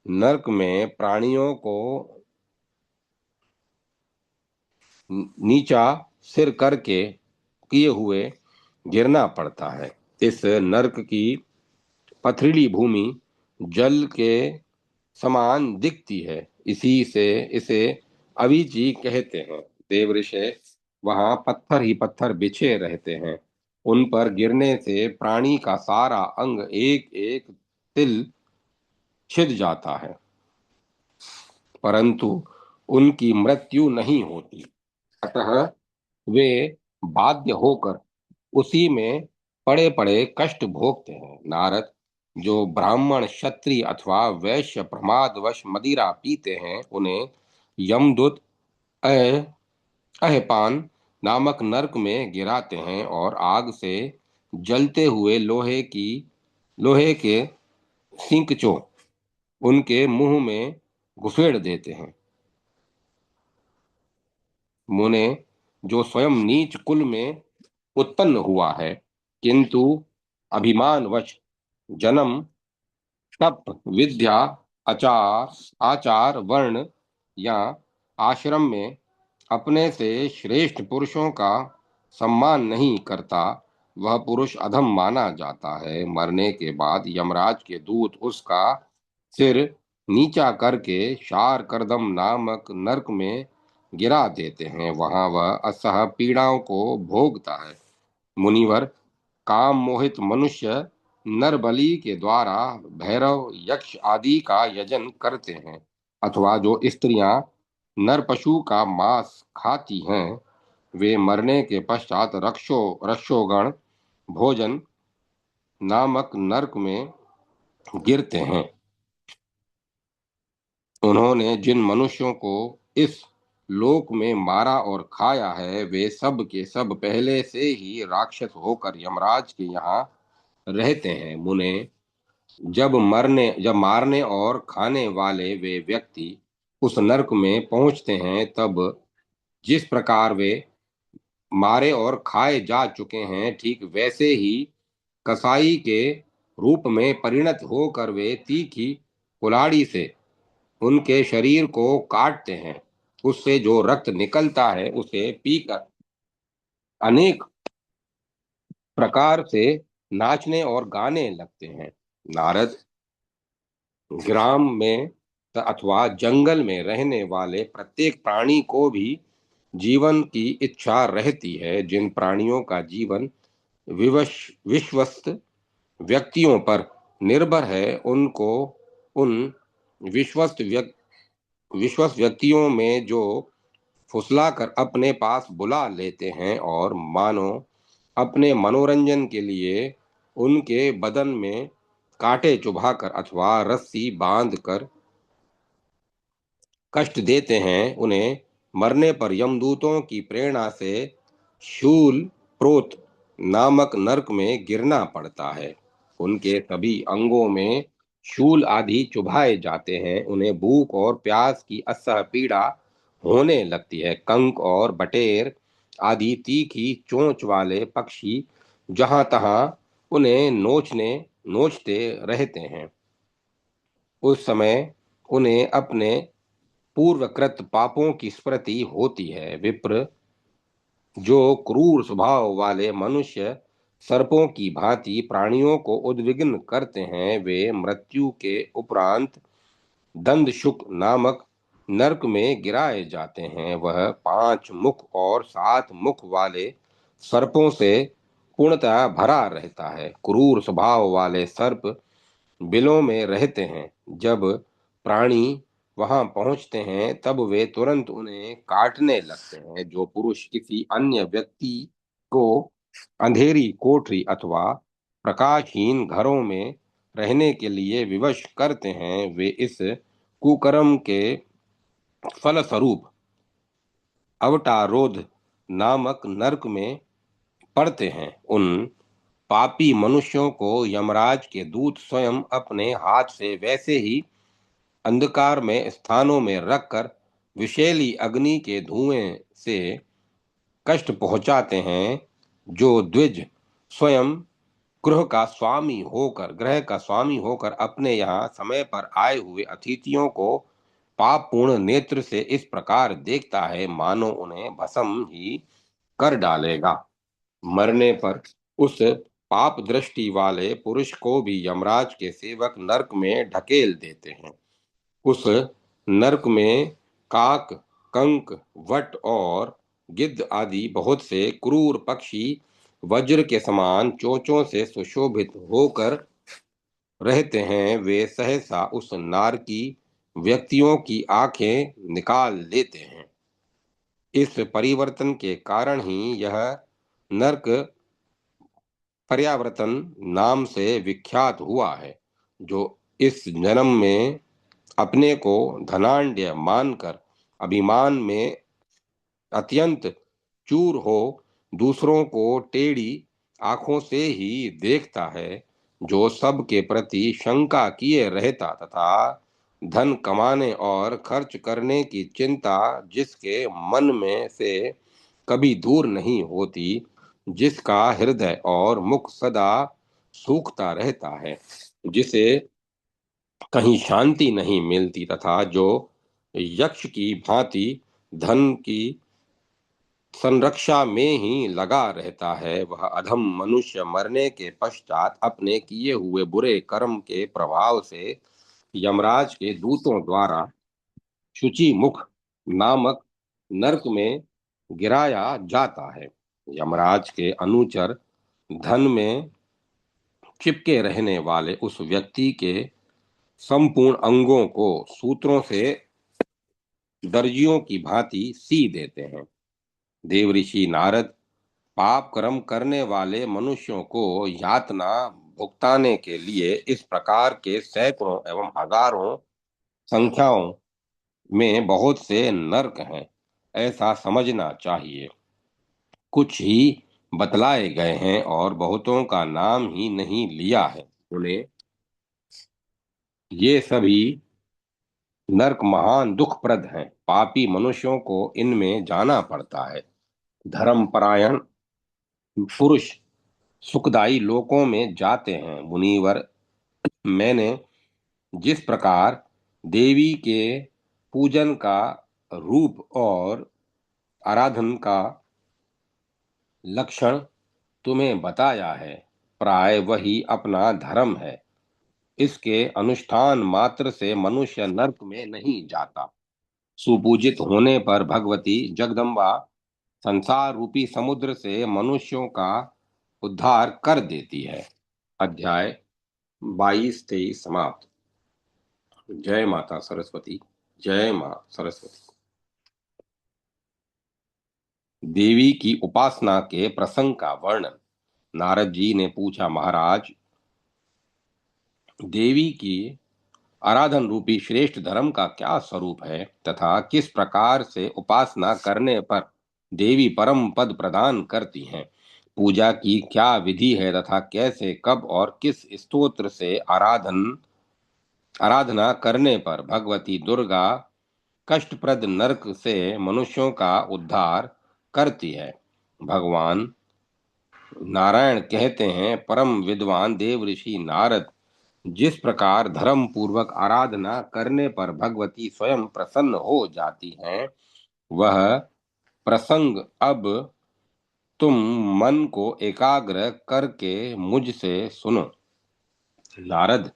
नरक में प्राणियों को नीचा सिर करके किए हुए गिरना पड़ता है। इस नरक की पथरीली भूमि जल के समान दिखती है, इसी से इसे अविची कहते हैं। देवऋषि वहां पत्थर ही पत्थर बिछे रहते हैं। उन पर गिरने से प्राणी का सारा अंग एक एक तिल छिद जाता है, परंतु उनकी मृत्यु नहीं होती। अतः वे बाध्य होकर उसी में पड़े पड़े कष्ट भोगते हैं। नारद, जो ब्राह्मण क्षत्रिय अथवा वैश्य प्रमादवश मदिरा पीते हैं, उन्हें यमदूत अह अहपान नामक नरक में गिराते हैं और आग से जलते हुए लोहे के सिंकचों उनके मुंह में घुसेड़ देते हैं। मुने, जो स्वयं नीच कुल में उत्पन्न हुआ है, किंतु अभिमानवश जन्म, तप, विद्या, आचार आचार वर्ण या आश्रम में अपने से श्रेष्ठ पुरुषों का सम्मान नहीं करता, वह पुरुष अधम माना जाता है। मरने के बाद यमराज के दूत उसका सिर नीचा करके शार करदम नामक नरक में गिरा देते हैं। वहां वह असह पीड़ाओं को भोगता है। मुनिवर, काम मोहित मनुष्य नरबलि के द्वारा भैरव यक्ष आदि का यजन करते हैं, अथवा जो स्त्रियां नर पशु का मांस खाती हैं, वे मरने के पश्चात रक्षोगण भोजन नामक नरक में गिरते हैं। उन्होंने जिन मनुष्यों को इस लोक में मारा और खाया है, वे सब के सब पहले से ही राक्षस होकर यमराज के यहाँ रहते हैं। मुने, जब मारने और खाने वाले वे व्यक्ति उस नरक में पहुंचते हैं, तब जिस प्रकार वे मारे और खाए जा चुके हैं, ठीक वैसे ही कसाई के रूप में परिणत होकर वे तीखी कुल्हाड़ी से उनके शरीर को काटते हैं। उससे जो रक्त निकलता है, उसे पीकर अनेक प्रकार से नाचने और गाने लगते हैं। नारद, ग्राम में अथवा जंगल में रहने वाले प्रत्येक प्राणी को भी जीवन की इच्छा रहती है। जिन प्राणियों का जीवन विश्वस्त व्यक्तियों पर निर्भर है, उनको उन विश्वस्त विश्वस्त व्यक्तियों में जो फुसलाकर अपने पास बुला लेते हैं और मानो अपने मनोरंजन के लिए उनके बदन में कांटे चुभाकर अथवा रस्सी बांधकर कष्ट देते हैं, उन्हें मरने पर यमदूतों की प्रेरणा से शूल प्रोत नामक नरक में गिरना पड़ता है। उनके सभी अंगों में शूल आदि चुभाए जाते हैं। उन्हें भूख और प्यास की असह पीड़ा होने लगती है। कंक और बटेर आदि तीखी चोंच वाले पक्षी जहां तहां उन्हें नोचते रहते हैं। उस समय उन्हें अपने पूर्वकृत पापों की स्मृति होती है। विप्र, जो क्रूर स्वभाव वाले मनुष्य सर्पों की भांति प्राणियों को उद्विग्न करते हैं, वे मृत्यु के उपरांत दंदशुक नामक नरक में गिराए जाते हैं। वह 5 मुख और 7 मुख वाले सर्पों से पूर्णतः भरा रहता है। क्रूर स्वभाव वाले सर्प बिलों में रहते हैं। जब प्राणी वहां पहुंचते हैं, तब वे तुरंत उन्हें काटने लगते हैं। जो पुरुष किसी अन्य व्यक्ति को अंधेरी कोठरी अथवा प्रकाशहीन घरों में रहने के लिए विवश करते हैं, वे इस कुकर्म के फलस्वरूप अवटारोध नामक नरक में पड़ते हैं। उन पापी मनुष्यों को यमराज के दूत स्वयं अपने हाथ से वैसे ही अंधकार में स्थानों में रखकर विषैली अग्नि के धुएं से कष्ट पहुंचाते हैं, जो द्विज स्वयं ग्रह का स्वामी होकर अपने यहाँ समय पर आए हुए अतिथियों को पापपूर्ण नेत्र से इस प्रकार देखता है मानो उन्हें भस्म ही कर डालेगा। मरने पर उस पाप दृष्टि वाले पुरुष को भी यमराज के सेवक नरक में ढकेल देते हैं। उस नरक में काक, कंक, वट और गिद्ध आदि बहुत से क्रूर पक्षी वज्र के समान चोंचों से सुशोभित होकर रहते हैं। वे सहसा उस नारकी व्यक्तियों की आंखें निकाल लेते हैं। इस परिवर्तन के कारण ही यह नरक पर्यावर्तन नाम से विख्यात हुआ है, जो इस जन्म में अपने को धनाढ्य मानकर अभिमान में अत्यंत चूर हो दूसरों को टेढ़ी आंखों से ही देखता है, जो सबके प्रति शंका किए रहता तथा धन कमाने और खर्च करने की चिंता जिसके मन में से कभी दूर नहीं होती, जिसका हृदय और मुख सदा सूखता रहता है, जिसे कहीं शांति नहीं मिलती तथा जो यक्ष की भांति धन की संरक्षा में ही लगा रहता है, वह अधम मनुष्य मरने के पश्चात अपने किए हुए बुरे कर्म के प्रभाव से यमराज के दूतों द्वारा शुचि मुख नामक नरक में गिराया जाता है। यमराज के अनुचर धन में चिपके रहने वाले उस व्यक्ति के संपूर्ण अंगों को सूत्रों से दर्जियों की भांति सी देते हैं। देवऋषि नारद पाप कर्म करने वाले मनुष्यों को यातना भुगताने के लिए इस प्रकार के सैकड़ों एवं हजारों संख्याओं में बहुत से नरक हैं, ऐसा समझना चाहिए। कुछ ही बतलाए गए हैं और बहुतों का नाम ही नहीं लिया है। उन्हें ये सभी नरक महान दुखप्रद हैं। पापी मनुष्यों को इनमें जाना पड़ता है। धर्मपरायण पुरुष सुखदायी लोकों में जाते हैं। मुनिवर, मैंने जिस प्रकार देवी के पूजन का रूप और आराधन का लक्षण तुम्हें बताया है, प्राय वही अपना धर्म है। इसके अनुष्ठान मात्र से मनुष्य नरक में नहीं जाता। सुपूजित होने पर भगवती जगदम्बा संसार रूपी समुद्र से मनुष्यों का उद्धार कर देती है। अध्याय 22-23 समाप्त। जय माता सरस्वती। जय मां सरस्वती। देवी की उपासना के प्रसंग का वर्णन। नारद जी ने पूछा, महाराज, देवी की आराधन रूपी श्रेष्ठ धर्म का क्या स्वरूप है तथा किस प्रकार से उपासना करने पर देवी परम पद प्रदान करती हैं? पूजा की क्या विधि है तथा कैसे, कब और किस स्तोत्र से आराधना करने पर भगवती दुर्गा कष्टप्रद नरक से मनुष्यों का उद्धार करती है? भगवान नारायण कहते हैं, परम विद्वान देवऋषि नारद, जिस प्रकार धर्म पूर्वक आराधना करने पर भगवती स्वयं प्रसन्न हो जाती हैं, वह प्रसंग अब तुम मन को एकाग्र करके मुझसे सुनो। नारद,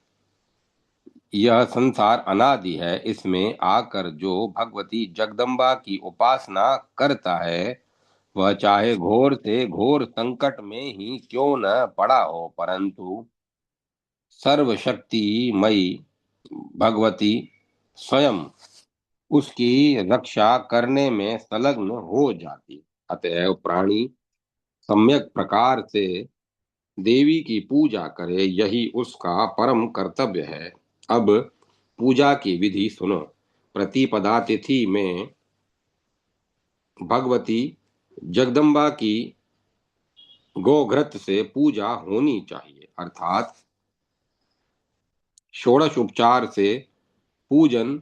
यह संसार अनादि है। इसमें आकर जो भगवती जगदम्बा की उपासना करता है, वह चाहे घोर से घोर संकट में ही क्यों न पड़ा हो, परंतु सर्वशक्तिमयी भगवती स्वयं उसकी रक्षा करने में संलग्न हो जाती। अतएव प्राणी सम्यक प्रकार से देवी की पूजा करे, यही उसका परम कर्तव्य है। अब पूजा की विधि सुनो। प्रतिपदा तिथि में भगवती जगदम्बा की गोघृत से पूजा होनी चाहिए, अर्थात षोडश उपचार से पूजन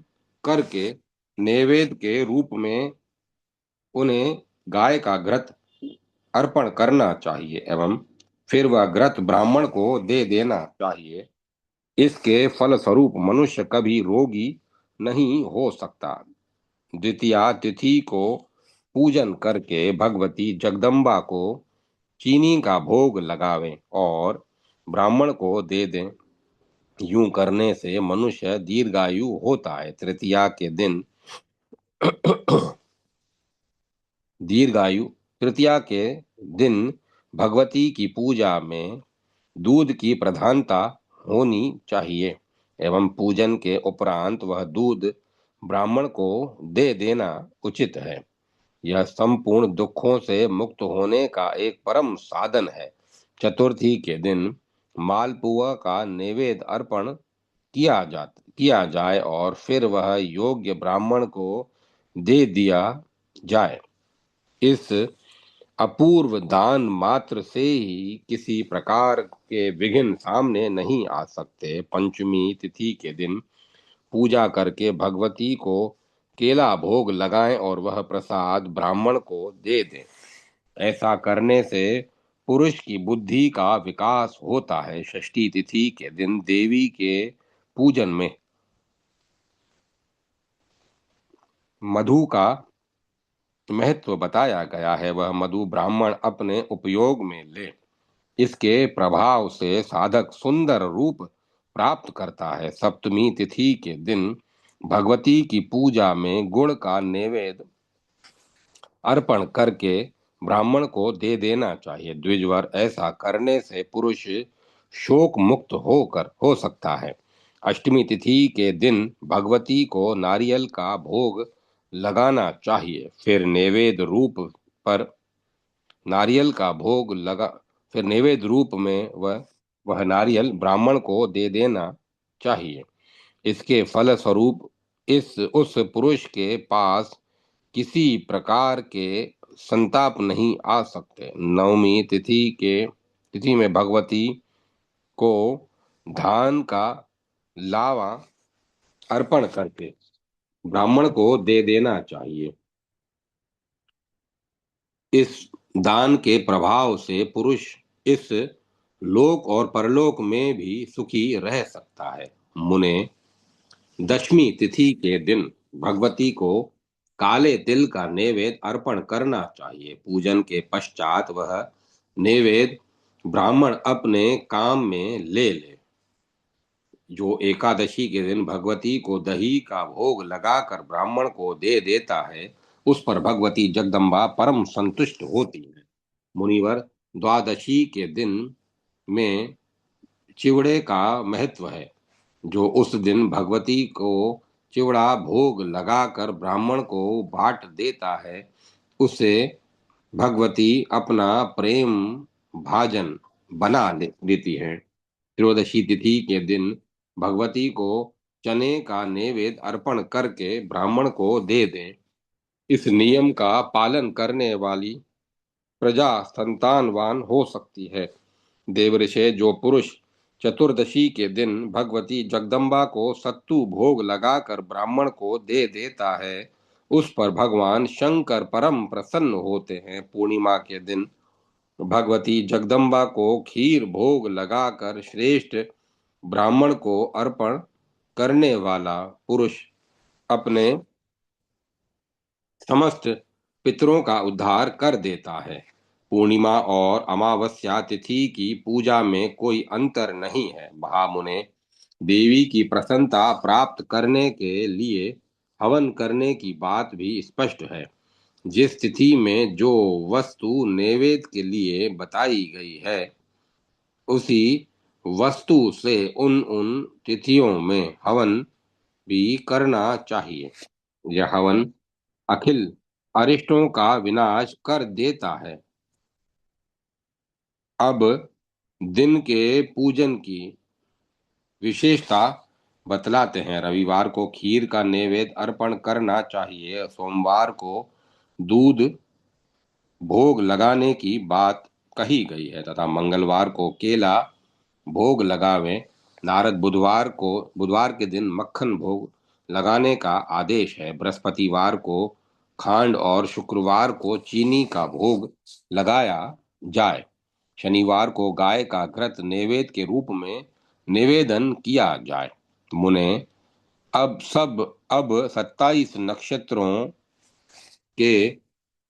करके नैवेद्य के रूप में उन्हें गाय का घृत अर्पण करना चाहिए एवं फिर वह घृत ब्राह्मण को दे देना चाहिए। इसके फलस्वरूप मनुष्य कभी रोगी नहीं हो सकता। द्वितीया तिथि को पूजन करके भगवती जगदम्बा को चीनी का भोग लगावें और ब्राह्मण को दे दें। यूं करने से मनुष्य दीर्घायु होता है। तृतीया के दिन दीर्घायु तृतीया के दिन भगवती की पूजा में दूध की प्रधानता होनी चाहिए एवं पूजन के उपरांत वह दूध ब्राह्मण को दे देना उचित है। यह संपूर्ण दुखों से मुक्त होने का एक परम साधन है। चतुर्थी के दिन मालपुआ का नैवेद्य अर्पण किया जाए और फिर वह योग्य ब्राह्मण को दे दिया जाए। इस अपूर्व दान मात्र से ही किसी प्रकार के विघ्न सामने नहीं आ सकते। पंचमी तिथि के दिन पूजा करके भगवती को केला भोग लगाएं और वह प्रसाद ब्राह्मण को दे दें। ऐसा करने से पुरुष की बुद्धि का विकास होता है। षष्ठी तिथि के दिन देवी के पूजन में मधु का महत्व बताया गया है। वह मधु ब्राह्मण अपने उपयोग में ले। इसके प्रभाव से साधक सुंदर रूप प्राप्त करता है। सप्तमी तिथि के दिन भगवती की पूजा में गुड़ का नैवेद्य अर्पण करके ब्राह्मण को दे देना चाहिए। द्विजवर ऐसा करने से पुरुष शोक मुक्त हो सकता है। अष्टमी तिथि के दिन भगवती को नारियल का भोग लगाना चाहिए। पर नारियल का भोग लगा फिर नैवेद्य रूप में वह नारियल ब्राह्मण को दे देना चाहिए। इसके फलस्वरूप इस उस पुरुष के पास किसी प्रकार के संताप नहीं आ सकते। नवमी तिथि में भगवती को धान का लावा अर्पण करके ब्राह्मण को दे देना चाहिए। इस दान के प्रभाव से पुरुष इस लोक और परलोक में भी सुखी रह सकता है। मुने दशमी तिथि के दिन भगवती को काले तिल का नैवेद्य अर्पण करना चाहिए। पूजन के पश्चात वह नैवेद्य ब्राह्मण अपने काम में ले ले। जो एकादशी के दिन भगवती को दही का भोग लगाकर ब्राह्मण को दे देता है उस पर भगवती जगदम्बा परम संतुष्ट होती है। मुनिवर द्वादशी के दिन में चिवड़े का महत्व है। जो उस दिन भगवती को चिवड़ा भोग लगाकर ब्राह्मण को बांट देता है उसे भगवती अपना प्रेम भाजन देती है। त्रयोदशी तिथि के दिन भगवती को चने का नैवेद्य अर्पण करके ब्राह्मण को दे दें। इस नियम का पालन करने वाली प्रजा संतानवान हो सकती है। देवऋषि जो पुरुष चतुर्दशी के दिन भगवती जगदम्बा को सत्तू भोग लगाकर ब्राह्मण को दे देता है उस पर भगवान शंकर परम प्रसन्न होते हैं। पूर्णिमा के दिन भगवती जगदम्बा को खीर भोग लगाकर श्रेष्ठ ब्राह्मण को अर्पण करने वाला पुरुष अपने समस्त पितरों का उद्धार कर देता है। पूर्णिमा और अमावस्या तिथि की पूजा में कोई अंतर नहीं है। महामुने देवी की प्रसन्नता प्राप्त करने के लिए हवन करने की बात भी स्पष्ट है। जिस तिथि में जो वस्तु नैवेद्य के लिए बताई गई है उसी वस्तु से उन उन तिथियों में हवन भी करना चाहिए। यह हवन अखिल अरिष्टों का विनाश कर देता है। अब दिन के पूजन की विशेषता बतलाते हैं। रविवार को खीर का नैवेद्य अर्पण करना चाहिए। सोमवार को दूध भोग लगाने की बात कही गई है तथा मंगलवार को केला भोग लगावें। नारद बुधवार के दिन मक्खन भोग लगाने का आदेश है। बृहस्पतिवार को खांड और शुक्रवार को चीनी का भोग लगाया जाए। शनिवार को गाय का घृत नैवेद्य के रूप में निवेदन किया जाए। मुने अब 27 नक्षत्रों के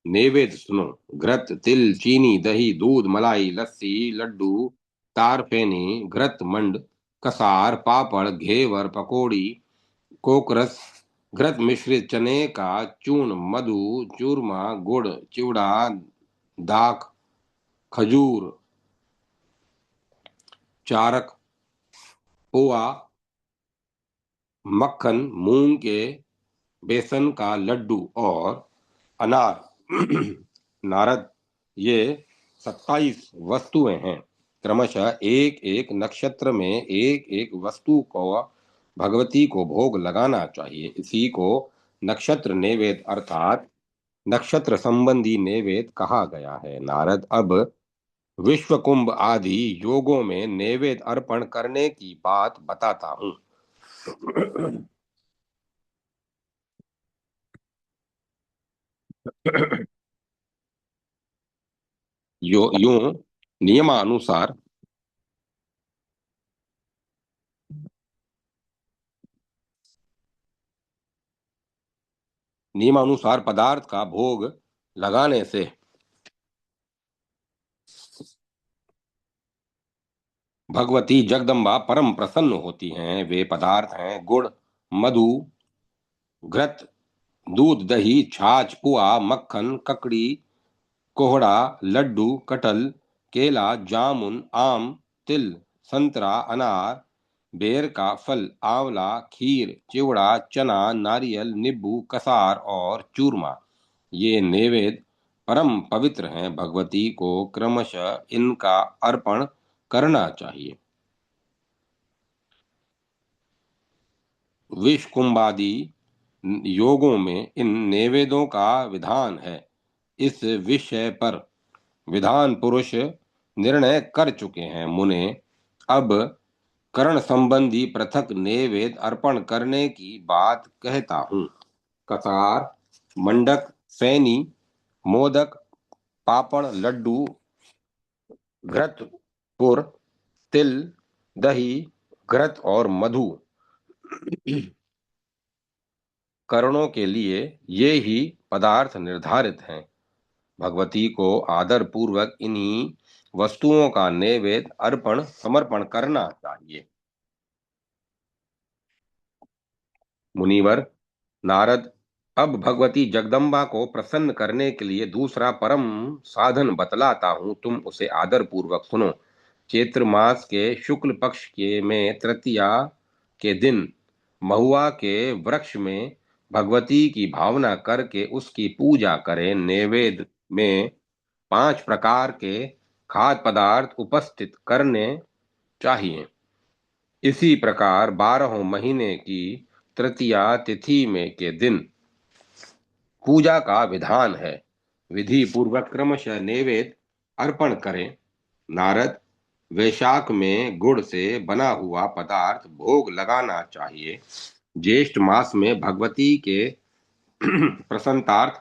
नैवेद्य सुनो। घृत, तिल, चीनी, दही, दूध, मलाई, लस्सी, लड्डू, तारफेनी, घृत मंड, कसार, पापड़, घेवर, पकौड़ी, कोकरस, घृत मिश्रित चने का चूर्ण, मधु, चूरमा, गुड़, चिवड़ा, दाख, खजूर, चारक, पोहा, मक्खन, मूंग के बेसन का लड्डू और अनार। नारद, ये 27 वस्तुएं हैं। क्रमशः एक एक नक्षत्र में एक एक वस्तु को भगवती को भोग लगाना चाहिए। इसी को नक्षत्र नैवेद्य अर्थात नक्षत्र संबंधी नैवेद्य कहा गया है। नारद, अब विश्व कुंभ आदि योगों में नैवेद्य अर्पण करने की बात बताता हूँ। यूं नियमानुसार नियमानुसार पदार्थ का भोग लगाने से भगवती जगदम्बा परम प्रसन्न होती हैं। वे पदार्थ हैं गुड़, मधु, घृत, दूध, दही, छाछ, पुआ, मक्खन, ककड़ी, कोहड़ा, लड्डू, कटहल, केला, जामुन, आम, तिल, संतरा, अनार, बेर का फल, आंवला, खीर, चिवड़ा, चना, नारियल, नींबू, कसार और चूरमा। ये नैवेद्य परम पवित्र हैं। भगवती को क्रमशः इनका अर्पण करना चाहिए। विषकुंभादि योगों में इन नैवेद्यों का विधान है। इस विषय पर विधान पुरुष निर्णय कर चुके हैं। मुने, अब कर्ण संबंधी पृथक नैवेद्य अर्पण करने की बात कहता हूँ। कसार, मंडक, फैनी, मोदक, पापड़, लड्डू, घृत, पुर, तिल, दही, घृत और मधु करणों के लिए ये ही पदार्थ निर्धारित हैं। भगवती को आदर पूर्वक इन्हीं वस्तुओं का नैवेद्य अर्पण समर्पण करना चाहिए। मुनिवर, नारद, अब भगवती जगदम्बा को प्रसन्न करने के लिए दूसरा परम साधन बतलाता हूँ, तुम उसे आदर पूर्वक सुनो। चैत्र मास के शुक्ल पक्ष के में तृतीया के दिन महुआ के वृक्ष में भगवती की भावना करके उसकी पूजा करें। नैवेद्य में 5 प्रकार के खाद्य पदार्थ उपस्थित करने चाहिए। इसी प्रकार 12 महीने की तृतीया तिथि में के दिन पूजा का विधान है। विधि पूर्वक क्रमशः नैवेद्य अर्पण करें। नारद, वैशाख में गुड़ से बना हुआ पदार्थ भोग लगाना चाहिए। ज्येष्ठ मास में भगवती के प्रसन्नार्थ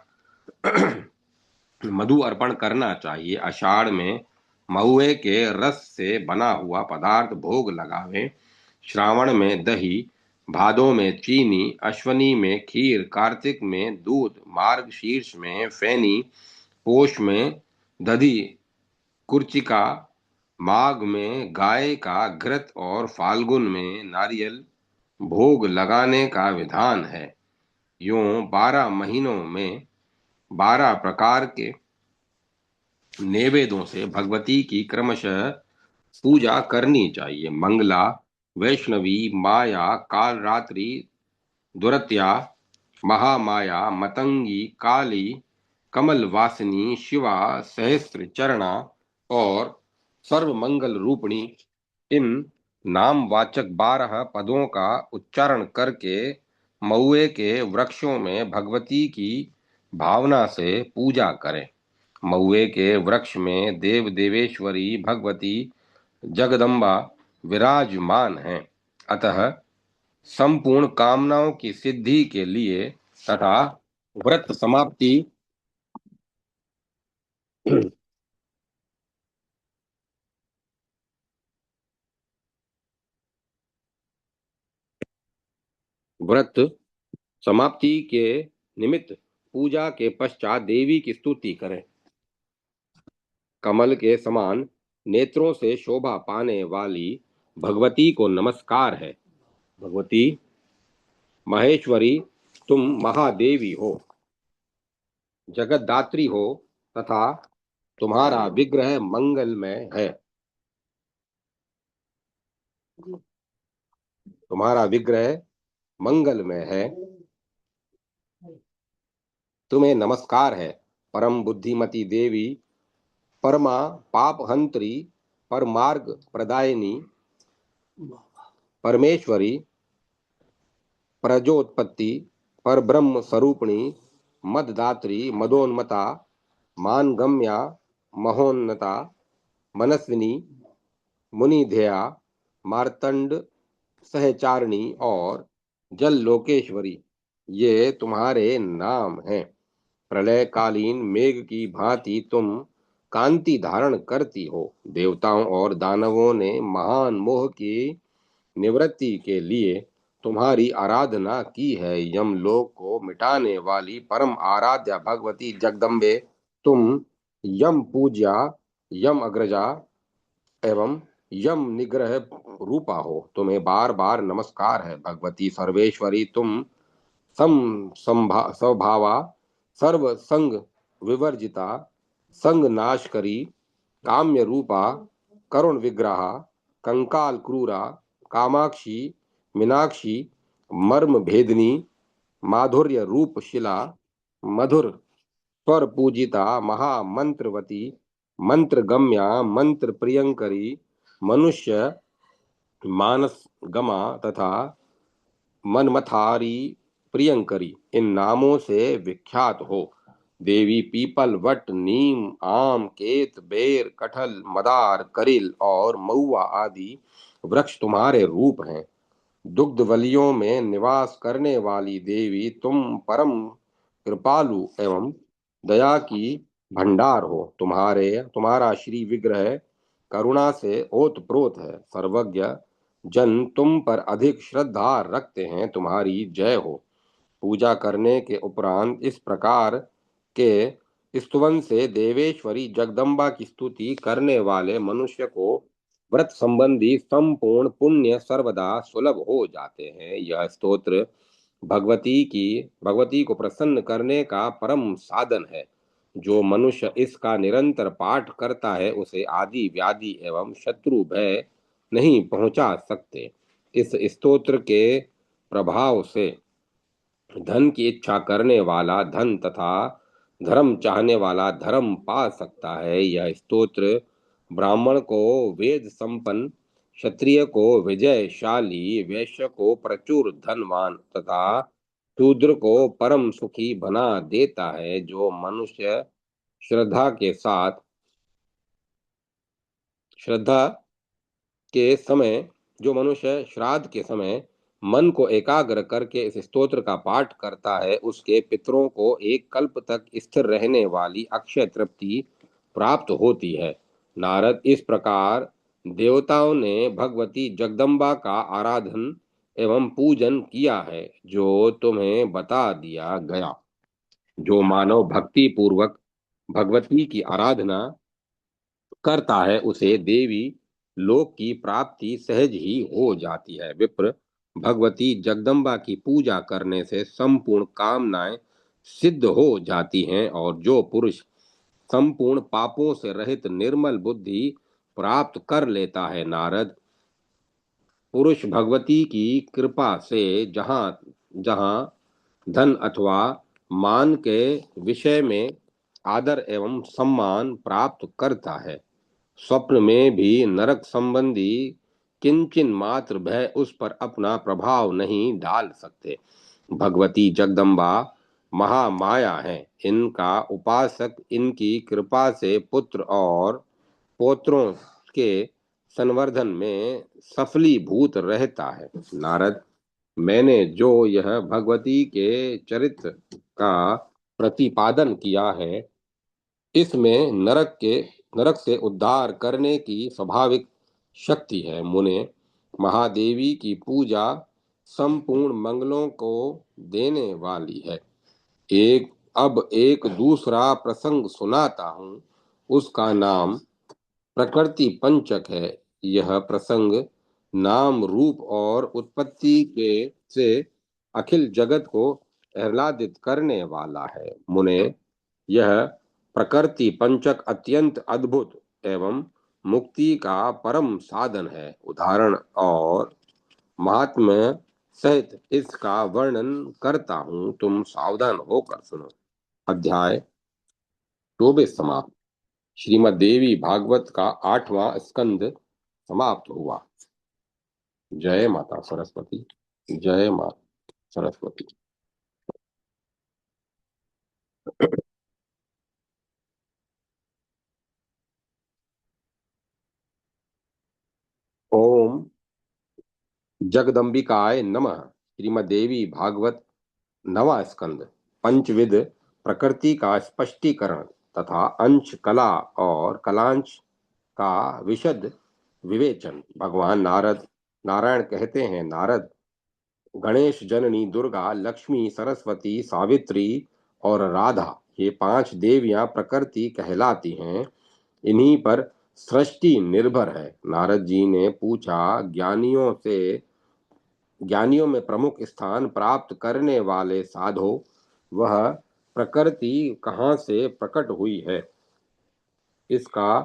मधु अर्पण करना चाहिए। आषाढ़ में महुए के रस से बना हुआ पदार्थ भोग लगावें। श्रावण में दही, भादो में चीनी, अश्वनी में खीर, कार्तिक में दूध, मार्गशीर्ष में फैनी, पोष में दधी, कुर्चिका, माघ में गाय का घृत और फाल्गुन में नारियल भोग लगाने का विधान है। यूं 12 महीनों में 12 प्रकार के नैवेद्यों से भगवती की क्रमशः पूजा करनी चाहिए। मंगला, वैष्णवी, माया, कालरात्रि, दुरत्या, महामाया, मतंगी, काली, कमल वासिनी, शिवा, सहस्त्र चरणा और सर्वमंगल रूपिणी, इन नामवाचक 12 पदों का उच्चारण करके महुए के वृक्षों में भगवती की भावना से पूजा करें। महुए के वृक्ष में देव देवेश्वरी भगवती जगदम्बा विराजमान हैं। अतः संपूर्ण कामनाओं की सिद्धि के लिए तथा व्रत समाप्ति व्रत समाप्ति के निमित्त पूजा के पश्चात देवी की स्तुति करें। कमल के समान नेत्रों से शोभा पाने वाली भगवती को नमस्कार है। भगवती महेश्वरी, तुम महादेवी हो, जगतदात्री हो तथा तुम्हारा विग्रह मंगलमय है। तुम्हारा विग्रह मंगलमय है। तुम्हें नमस्कार है, परम बुद्धिमती देवी, परमा पापहंत्री, परमार्ग प्रदायिनी, परमेश्वरी, प्रजोत्पत्ति, परब्रह्म स्वरूपिणी, मददात्री, मदोन्मता, मानगम्या, महोन्नता, मनस्विनी, मुनिधेया, मार्तंड सहचारिणी और जल लोकेश्वरी, ये तुम्हारे नाम हैं। प्रलयकालीन मेघ की भांति तुम कांति धारण करती हो। देवताओं और दानवों ने महान मोह की निवृत्ति के लिए तुम्हारी आराधना की है। यमलोक को मिटाने वाली परम आराध्या भगवती जगदम्बे, तुम यम पूज्या, यम अग्रजा एवं यम निग्रह रूपा हो। तुम्हें बार बार नमस्कार है। भगवती सर्वेश्वरी, तुम स्वभावा, सर्व संग विवर्जिता, संग नाश करी, काम्य रूपा, करुण विग्रहा, कंकाल क्रूरा, कामाक्षी, मीनाक्षी, मर्म भेदनी, माधुर्य रूप शिला, मधुर स्वर पूजिता, महामंत्रवती, मंत्र गम्या, मंत्र प्रियंकरी, मनुष्य मानस गमा तथा मनमथारी प्रियंकरी, इन नामों से विख्यात हो। देवी पीपल, वट, नीम, आम, केत, बेर, कटहल, मदार, करिल और महुआ आदि वृक्ष तुम्हारे रूप हैं। दुग्ध वलियों में निवास करने वाली देवी, तुम परम कृपालु एवं दया की भंडार हो। तुम्हारा श्री विग्रह करुणा ओत ओतप्रोत है। सर्वज्ञ जन तुम पर अधिक श्रद्धा रखते हैं। तुम्हारी जय हो। पूजा करने के उपरांत इस प्रकार के स्तुवन से देवेश्वरी जगदम्बा की स्तुति करने वाले मनुष्य को व्रत संबंधी संपूर्ण पुण्य सर्वदा सुलभ हो जाते हैं। यह स्तोत्र भगवती को प्रसन्न करने का परम साधन है। जो मनुष्य इसका निरंतर पाठ करता है, उसे आदि व्याधि एवं शत्रु भय नहीं पहुंचा सकते। इस स्तोत्र के प्रभाव से धन की इच्छा करने वाला धन तथा धर्म चाहने वाला धर्म पा सकता है। यह स्तोत्र ब्राह्मण को वेद संपन्न, क्षत्रिय को विजयशाली, वैश्य को प्रचुर धनवान तथा शूद्र को परम सुखी बना देता है। जो मनुष्य श्रद्धा के साथ श्रद्धा के समय जो मनुष्य श्राद्ध के समय मन को एकाग्र करके इस स्तोत्र का पाठ करता है, उसके पितरों को एक कल्प तक स्थिर रहने वाली अक्षय तृप्ति प्राप्त होती है। नारद, इस प्रकार देवताओं ने भगवती जगदम्बा का आराधन एवं पूजन किया है, जो तुम्हें बता दिया गया। जो मानव भक्ति पूर्वक भगवती की आराधना करता है, उसे देवी लोक की प्राप्ति सहज ही हो जाती है। विप्र, भगवती जगदम्बा की पूजा करने से संपूर्ण कामनाएं सिद्ध हो जाती हैं और जो पुरुष संपूर्ण पापों से रहित निर्मल बुद्धि प्राप्त कर लेता है, नारद, पुरुष भगवती की कृपा से जहाँ जहाँ धन अथवा मान के विषय में आदर एवं सम्मान प्राप्त करता है, स्वप्न में भी नरक संबंधी किंचन मात्र भय उस पर अपना प्रभाव नहीं डाल सकते। भगवती जगदम्बा महामाया है। इनका उपासक इनकी कृपा से पुत्र और पौत्रों के संवर्धन में सफलीभूत रहता है। नारद, मैंने जो यह भगवती के चरित्र का प्रतिपादन किया है, इसमें नरक से उद्धार करने की स्वाभाविक शक्ति है। मुने, महादेवी की पूजा संपूर्ण मंगलों को देने वाली है। एक दूसरा प्रसंग सुनाता हूँ। उसका नाम प्रकृति पंचक है। यह प्रसंग नाम रूप और उत्पत्ति के से अखिल जगत को आह्लादित करने वाला है। मुने, यह प्रकृति पंचक अत्यंत अद्भुत एवं मुक्ति का परम साधन है। उदाहरण और महात्म्य सहित इसका वर्णन करता हूँ, तुम सावधान होकर सुनो। अध्याय 24 समाप्त। श्रीमद् देवी भागवत का 8वां स्कंद समाप्त हुआ। जय माता सरस्वती। जय माता सरस्वती। ओम जगदम्बिकाय नमः। श्रीमद्देवी भागवत नवा स्कंद पंचविध प्रकृति का स्पष्टीकरण तथा अंश कला और कलांश का विशद विवेचन। भगवान नारायण कहते हैं, नारद, गणेश, जननी, दुर्गा, लक्ष्मी, सरस्वती, सावित्री और राधा, ये 5 देवियां प्रकृति कहलाती हैं। इन्हीं पर सृष्टि निर्भर है। नारद जी ने पूछा, ज्ञानियों में प्रमुख स्थान प्राप्त करने वाले साधो, वह प्रकृति कहाँ से प्रकट हुई है, इसका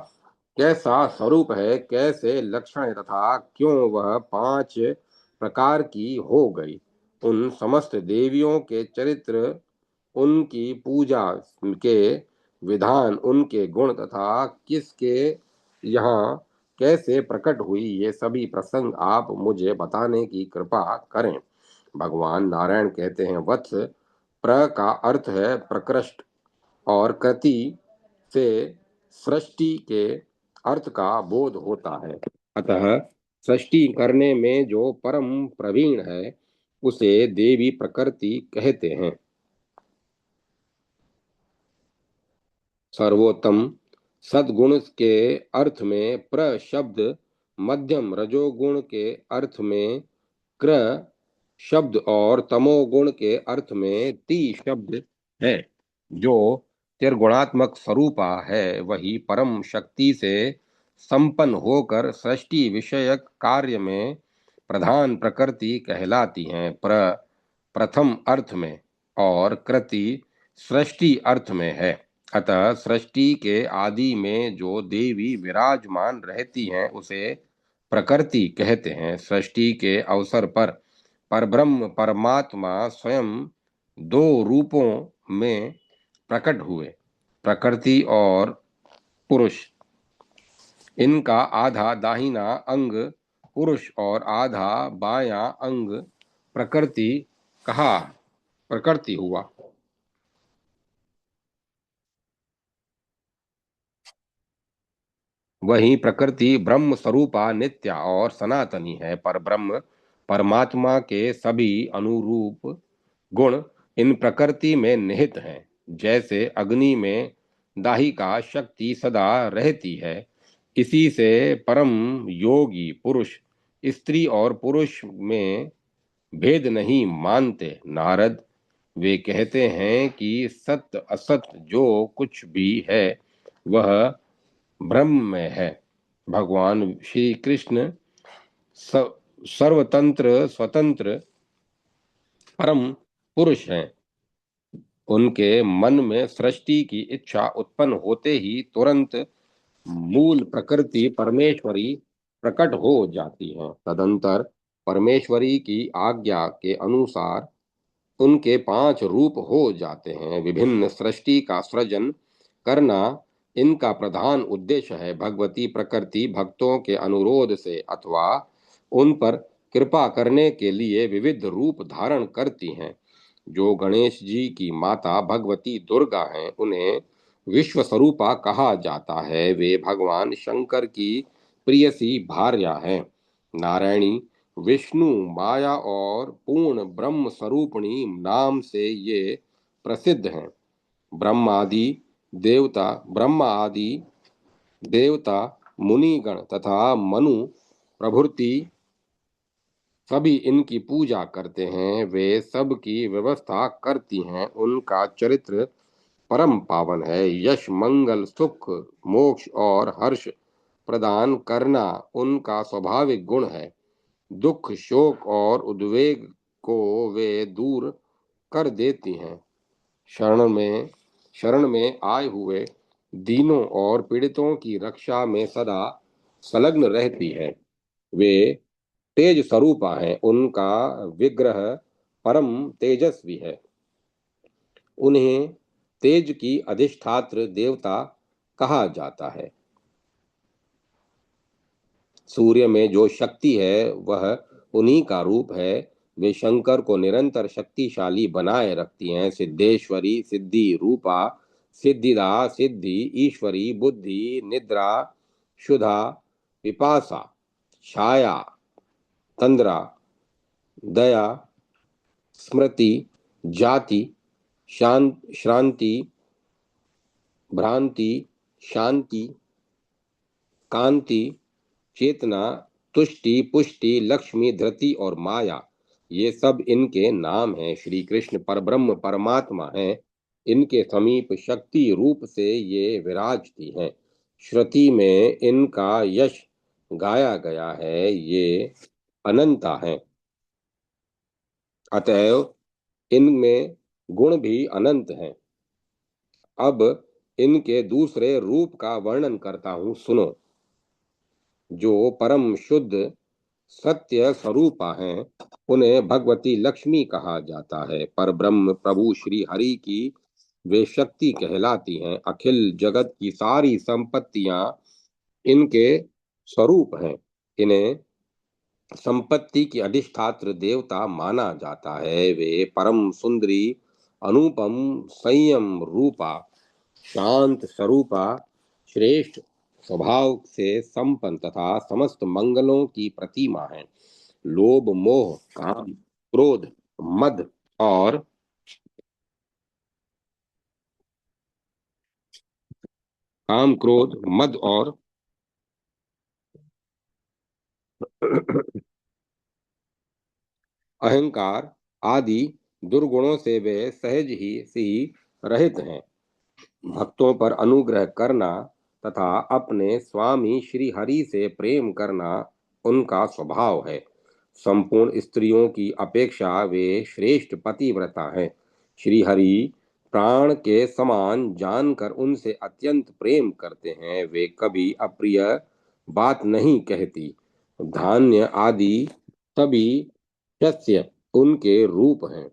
कैसा स्वरूप है, कैसे लक्षण है तथा क्यों वह 5 प्रकार की हो गई। उन समस्त देवियों के चरित्र, उनकी पूजा के विधान, उनके गुण तथा किसके यहाँ कैसे प्रकट हुई, ये सभी प्रसंग आप मुझे बताने की कृपा करें। भगवान नारायण कहते हैं, वत्स, प्र का अर्थ है प्रकृष्ट और कृति से सृष्टि के अर्थ का बोध होता है। अतः सृष्टि करने में जो परम प्रवीण है, उसे देवी प्रकृति कहते हैं। सर्वोत्तम सद्गुण के अर्थ में प्र शब्द, मध्यम रजोगुण के अर्थ में क्र शब्द और तमोगुण के अर्थ में ती शब्द है। जो त्रिगुणात्मक स्वरूपा है, वही परम शक्ति से संपन्न होकर सृष्टि विषयक कार्य में प्रधान प्रकृति कहलाती हैं। प्रथम अर्थ में और कृति सृष्टि अर्थ में है। अतः सृष्टि के आदि में जो देवी विराजमान रहती हैं, उसे प्रकृति कहते हैं। सृष्टि के अवसर पर परब्रह्म परमात्मा स्वयं 2 रूपों में प्रकट हुए, प्रकृति और पुरुष। इनका आधा दाहिना अंग पुरुष और आधा बायां अंग प्रकृति हुआ। वही प्रकृति ब्रह्म स्वरूपा नित्या और सनातनी है। पर ब्रह्म परमात्मा के सभी अनुरूप गुण इन प्रकृति में निहित हैं। जैसे अग्नि में दाहिका शक्ति सदा रहती है, इसी से परम योगी पुरुष स्त्री और पुरुष में भेद नहीं मानते। नारद, वे कहते हैं कि सत्य असत जो कुछ भी है, वह ब्रह्म में है। भगवान श्री कृष्ण सर्वतंत्र स्वतंत्र परम पुरुष हैं। उनके मन में सृष्टि की इच्छा उत्पन्न होते ही तुरंत मूल प्रकृति परमेश्वरी प्रकट हो जाती है। तदंतर परमेश्वरी की आज्ञा के अनुसार उनके 5 रूप हो जाते हैं। विभिन्न सृष्टि का सृजन करना इनका प्रधान उद्देश्य है। भगवती प्रकृति भक्तों के अनुरोध से अथवा उन पर कृपा करने के लिए विविध रूप धारण करती हैं। जो गणेश जी की माता भगवती दुर्गा हैं, उन्हें विश्व स्वरूपा कहा जाता है। वे भगवान शंकर की प्रियसी भार्या हैं। नारायणी विष्णु, माया और पूर्ण ब्रह्म स्वरूपिणी नाम से ये प्रसिद्ध हैं। ब्रह्मा आदि देवता, मुनिगण तथा मनु प्रभृति सभी इनकी पूजा करते हैं। वे सब की व्यवस्था करती हैं। उनका चरित्र परम पावन है। यश, मंगल, सुख, मोक्ष और हर्ष प्रदान करना उनका स्वाभाविक गुण है। दुख, शोक और उद्वेग को वे दूर कर देती हैं। शरण में आए हुए दीनों और पीड़ितों की रक्षा में सदा संलग्न रहती है। वे तेज स्वरूपा है। उनका विग्रह परम तेजस्वी है। उन्हें तेज की अधिष्ठात्र देवता कहा जाता है। सूर्य में जो शक्ति है वह उन्हीं का रूप है। वे शंकर को निरंतर शक्तिशाली बनाए रखती हैं। सिद्धेश्वरी, सिद्धि रूपा, सिद्धिदा, सिद्धि, ईश्वरी, बुद्धि, निद्रा, शुधा, विपासा, छाया, तंद्रा, दया, स्मृति, जाति, श्रांति, भ्रांति, शांति, कांति, चेतना, तुष्टि, पुष्टि, लक्ष्मी, धृति और माया, ये सब इनके नाम हैं। श्री कृष्ण परब्रह्म परमात्मा हैं। इनके समीप शक्ति रूप से ये विराजती हैं। श्रुति में इनका यश गाया गया है। ये अनंता हैं, अतएव इनमें गुण भी अनंत हैं। अब इनके दूसरे रूप का वर्णन करता हूं, सुनो। जो परम शुद्ध सत्य स्वरूपा हैं, उन्हें भगवती लक्ष्मी कहा जाता है। पर ब्रह्म प्रभु श्री हरि की वे शक्ति कहलाती हैं। अखिल जगत की सारी संपत्तियां इनके स्वरूप हैं। इन्हें संपत्ति की अधिष्ठात्र देवता माना जाता है। वे परम सुंदरी, अनुपम, संयम रूपा, शांत स्वरूपा, श्रेष्ठ स्वभाव से संपन्न तथा समस्त मंगलों की प्रतिमा है। लोभ, मोह, काम, क्रोध, मद और काम, क्रोध, मद और अहंकार आदि दुर्गुणों से वे सहज ही सी रहित हैं। भक्तों पर अनुग्रह करना तथा अपने स्वामी श्री हरि से प्रेम करना उनका स्वभाव है। संपूर्ण स्त्रियों की अपेक्षा वे श्रेष्ठ पतिव्रता हैं। श्री हरि प्राण के समान जानकर उनसे अत्यंत प्रेम करते हैं। वे कभी अप्रिय बात नहीं कहती। धान्य आदि सभी शस्य उनके रूप हैं।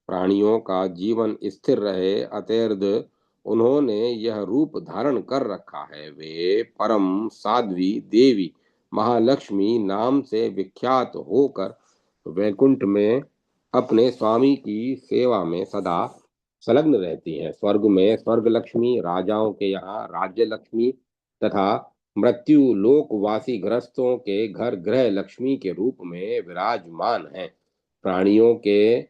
प्राणियों का जीवन स्थिर रहे अतएर्द उन्होंने यह रूप धारण कर रखा है। वे परम साध्वी देवी महालक्ष्मी नाम से विख्यात होकर वैकुंठ में अपने स्वामी की सेवा में सदा संलग्न रहती हैं। स्वर्ग में स्वर्ग लक्ष्मी, राजाओं के यहाँ राज्य लक्ष्मी तथा मृत्यु लोकवासी गृहस्थों के घर गृह लक्ष्मी के रूप में विराजमान है। प्राणियों के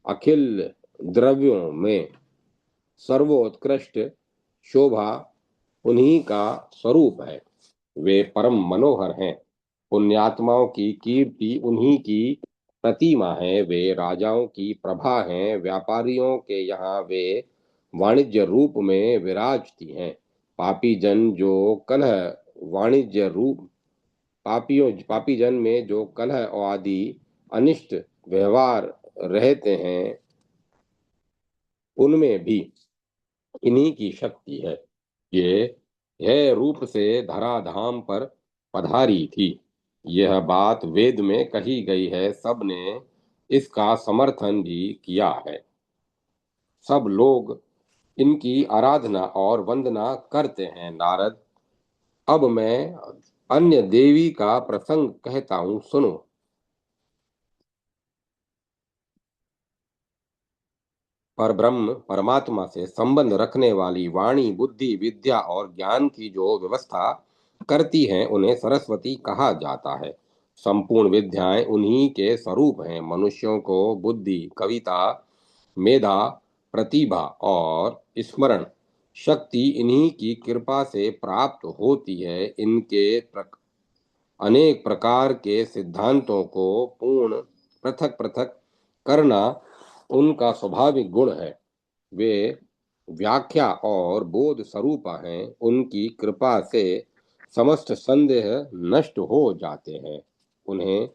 अखिल द्रव्यों में सर्वोत्कृष्ट शोभा उन्हीं का स्वरूप है। वे परम मनोहर हैं। पुण्यात्माओं की कीर्ति उन्हीं की प्रतिमा है। वे राजाओं की प्रभा हैं। व्यापारियों के यहाँ वे वाणिज्य रूप में विराजती हैं। पापी जन जो कलह वाणिज्य रूप पापी जन में जो कलह आदि अनिष्ट व्यवहार रहते हैं, उनमें भी इन्हीं की शक्ति है। ये यह रूप से धराधाम पर पधारी थी। यह बात वेद में कही गई है। सबने इसका समर्थन भी किया है। सब लोग इनकी आराधना और वंदना करते हैं। नारद, अब मैं अन्य देवी का प्रसंग कहता हूं, सुनो। पर ब्रह्म परमात्मा से संबंध रखने वाली वाणी, बुद्धि, विद्या और ज्ञान की जो व्यवस्था करती हैं, उन्हें सरस्वती कहा जाता है। संपूर्ण विद्याएं उन्हीं के स्वरूप हैं। मनुष्यों को बुद्धि, कविता, मेधा, प्रतिभा और स्मरण शक्ति इन्हीं की कृपा से प्राप्त होती है। अनेक प्रकार के सिद्धांतों को पूर्ण पृथक पृथक करना उनका स्वाभाविक गुण है। वे व्याख्या और बोध स्वरूप हैं। उनकी कृपा से समस्त संदेह नष्ट हो जाते हैं। उन्हें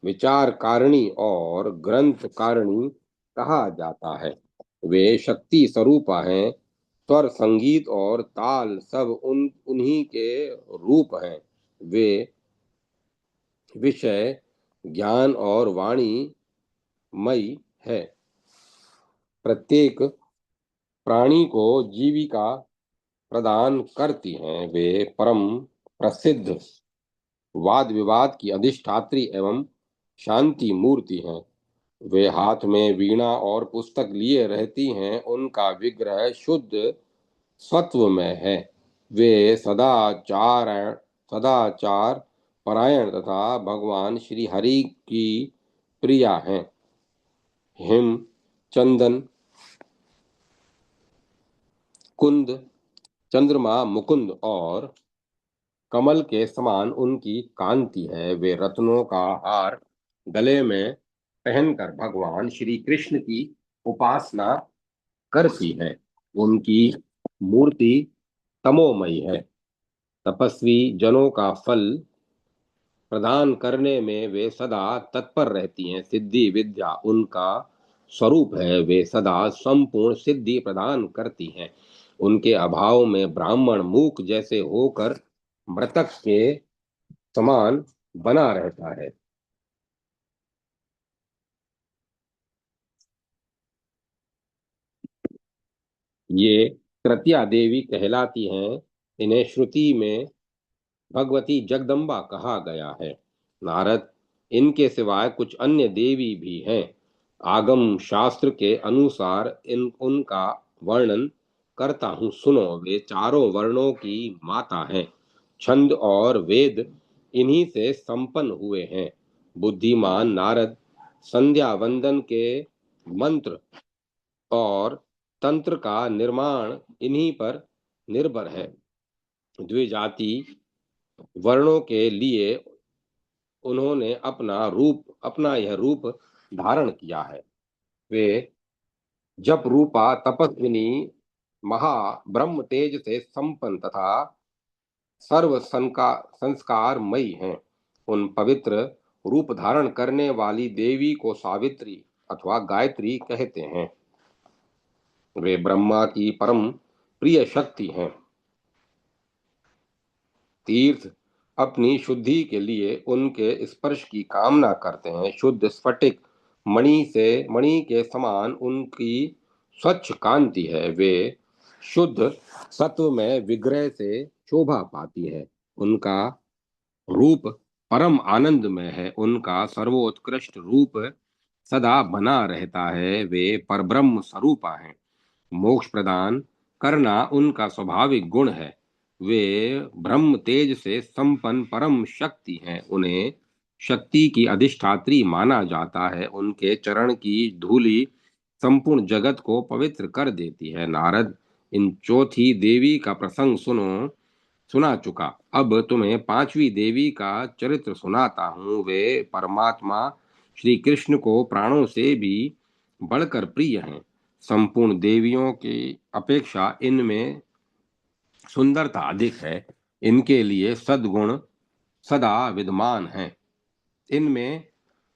विचार कारणी और ग्रंथ कारणी कहा जाता है। वे शक्ति स्वरूप हैं। स्वर, संगीत और ताल सब उन्हीं के रूप हैं। वे विषय, ज्ञान और वाणी मई है। प्रत्येक प्राणी को जीविका प्रदान करती हैं। वे परम प्रसिद्ध वाद विवाद की अधिष्ठात्री एवं शांति मूर्ति हैं। वे हाथ में वीणा और पुस्तक लिए रहती हैं। उनका विग्रह शुद्ध सत्व में है। वे सदाचार परायण तथा भगवान श्री हरि की प्रिया हैं। हिम, चंदन, कुंद, चंद्रमा, मुकुंद और कमल के समान उनकी कांति है। वे रत्नों का हार गले में पहनकर भगवान श्री कृष्ण की उपासना करती है। उनकी मूर्ति तमोमयी है। तपस्वी जनों का फल प्रदान करने में वे सदा तत्पर रहती हैं। सिद्धि विद्या उनका स्वरूप है। वे सदा संपूर्ण सिद्धि प्रदान करती हैं। उनके अभाव में ब्राह्मण मूक जैसे होकर मृतक के समान बना रहता है। ये तृतीया देवी कहलाती हैं। इन्हें श्रुति में भगवती जगदम्बा कहा गया है। नारद, इनके सिवाय कुछ अन्य देवी भी हैं। आगम शास्त्र के अनुसार इन उनका वर्णन करता हूँ, सुनो। वे चारों वर्णों की माता हैं। छंद और वेद इन्हीं से संपन्न हुए हैं। बुद्धिमान नारद संध्या वंदन के मंत्र और तंत्र का निर्माण इन्हीं पर निर्भर है। द्विजाति वर्णों के लिए उन्होंने अपना यह रूप धारण किया है। वे जप रूपा तपस्विनी महा ब्रह्म तेज से संपन्न तथा सर्व संस्कारमयी हैं। उन पवित्र रूप धारण करने वाली देवी को सावित्री अथवा गायत्री कहते हैं। वे ब्रह्मा की परम प्रिय शक्ति हैं। तीर्थ अपनी शुद्धि के लिए उनके स्पर्श की कामना करते हैं। शुद्ध स्फटिक मणि के समान उनकी स्वच्छ कांति है। वे शुद्ध सत्व में विग्रह से शोभा पाती है। उनका रूप परम आनंद में है। उनका सर्वोत्कृष्ट रूप सदा बना रहता है। वे परब्रह्म स्वरूपा हैं। मोक्ष प्रदान करना उनका स्वाभाविक गुण है। वे ब्रह्म तेज से संपन्न परम शक्ति हैं। उन्हें शक्ति की अधिष्ठात्री माना जाता है। उनके चरण की धूलि संपूर्ण जगत को पवित्र कर देती है। नारद, इन चौथी देवी का प्रसंग सुना चुका। अब तुम्हें पांचवी देवी का चरित्र सुनाता हूँ। वे परमात्मा श्री कृष्ण को प्राणों से भी बढ़कर प्रिय हैं। संपूर्ण देवियों की अपेक्षा इनमें सुंदरता अधिक है। इनके लिए सद्गुण सदा विद्यमान हैं। इनमें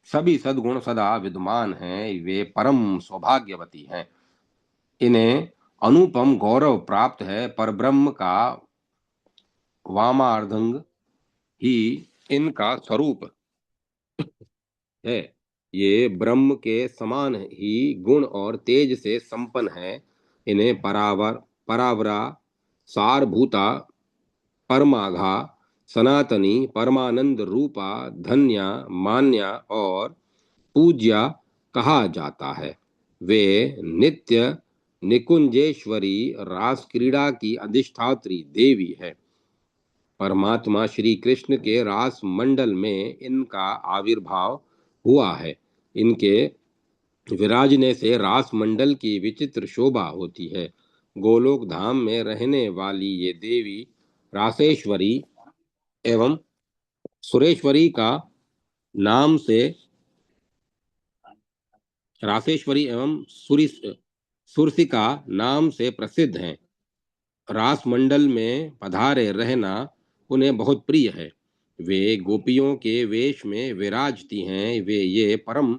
सभी सद्गुण सदा विद्यमान हैं। वे परम सौभाग्यवती हैं। इन्हें अनुपम गौरव प्राप्त है। पर ब्रह्म का वामार्धंग ही इनका स्वरूप है। ये ब्रह्म के समान ही गुण और तेज से संपन्न है। इन्हें परावरा, सारभूता, परमाघा, सनातनी, परमानंद रूपा, धन्या, मान्या और पूज्या कहा जाता है। वे नित्य निकुंजेश्वरी रास क्रीड़ा की अधिष्ठात्री देवी है। परमात्मा श्री कृष्ण के रास मंडल में इनका आविर्भाव हुआ है। इनके विराजने से रास मंडल की विचित्र शोभा होती है। गोलोक धाम में रहने वाली ये देवी रासेश्वरी एवं सुरेश्वरी का नाम से रासेश्वरी एवं सुरसिका नाम से प्रसिद्ध हैं। रास मंडल में पधारे रहना उन्हें बहुत प्रिय है। वे गोपियों के वेश में विराजती हैं। वे ये परम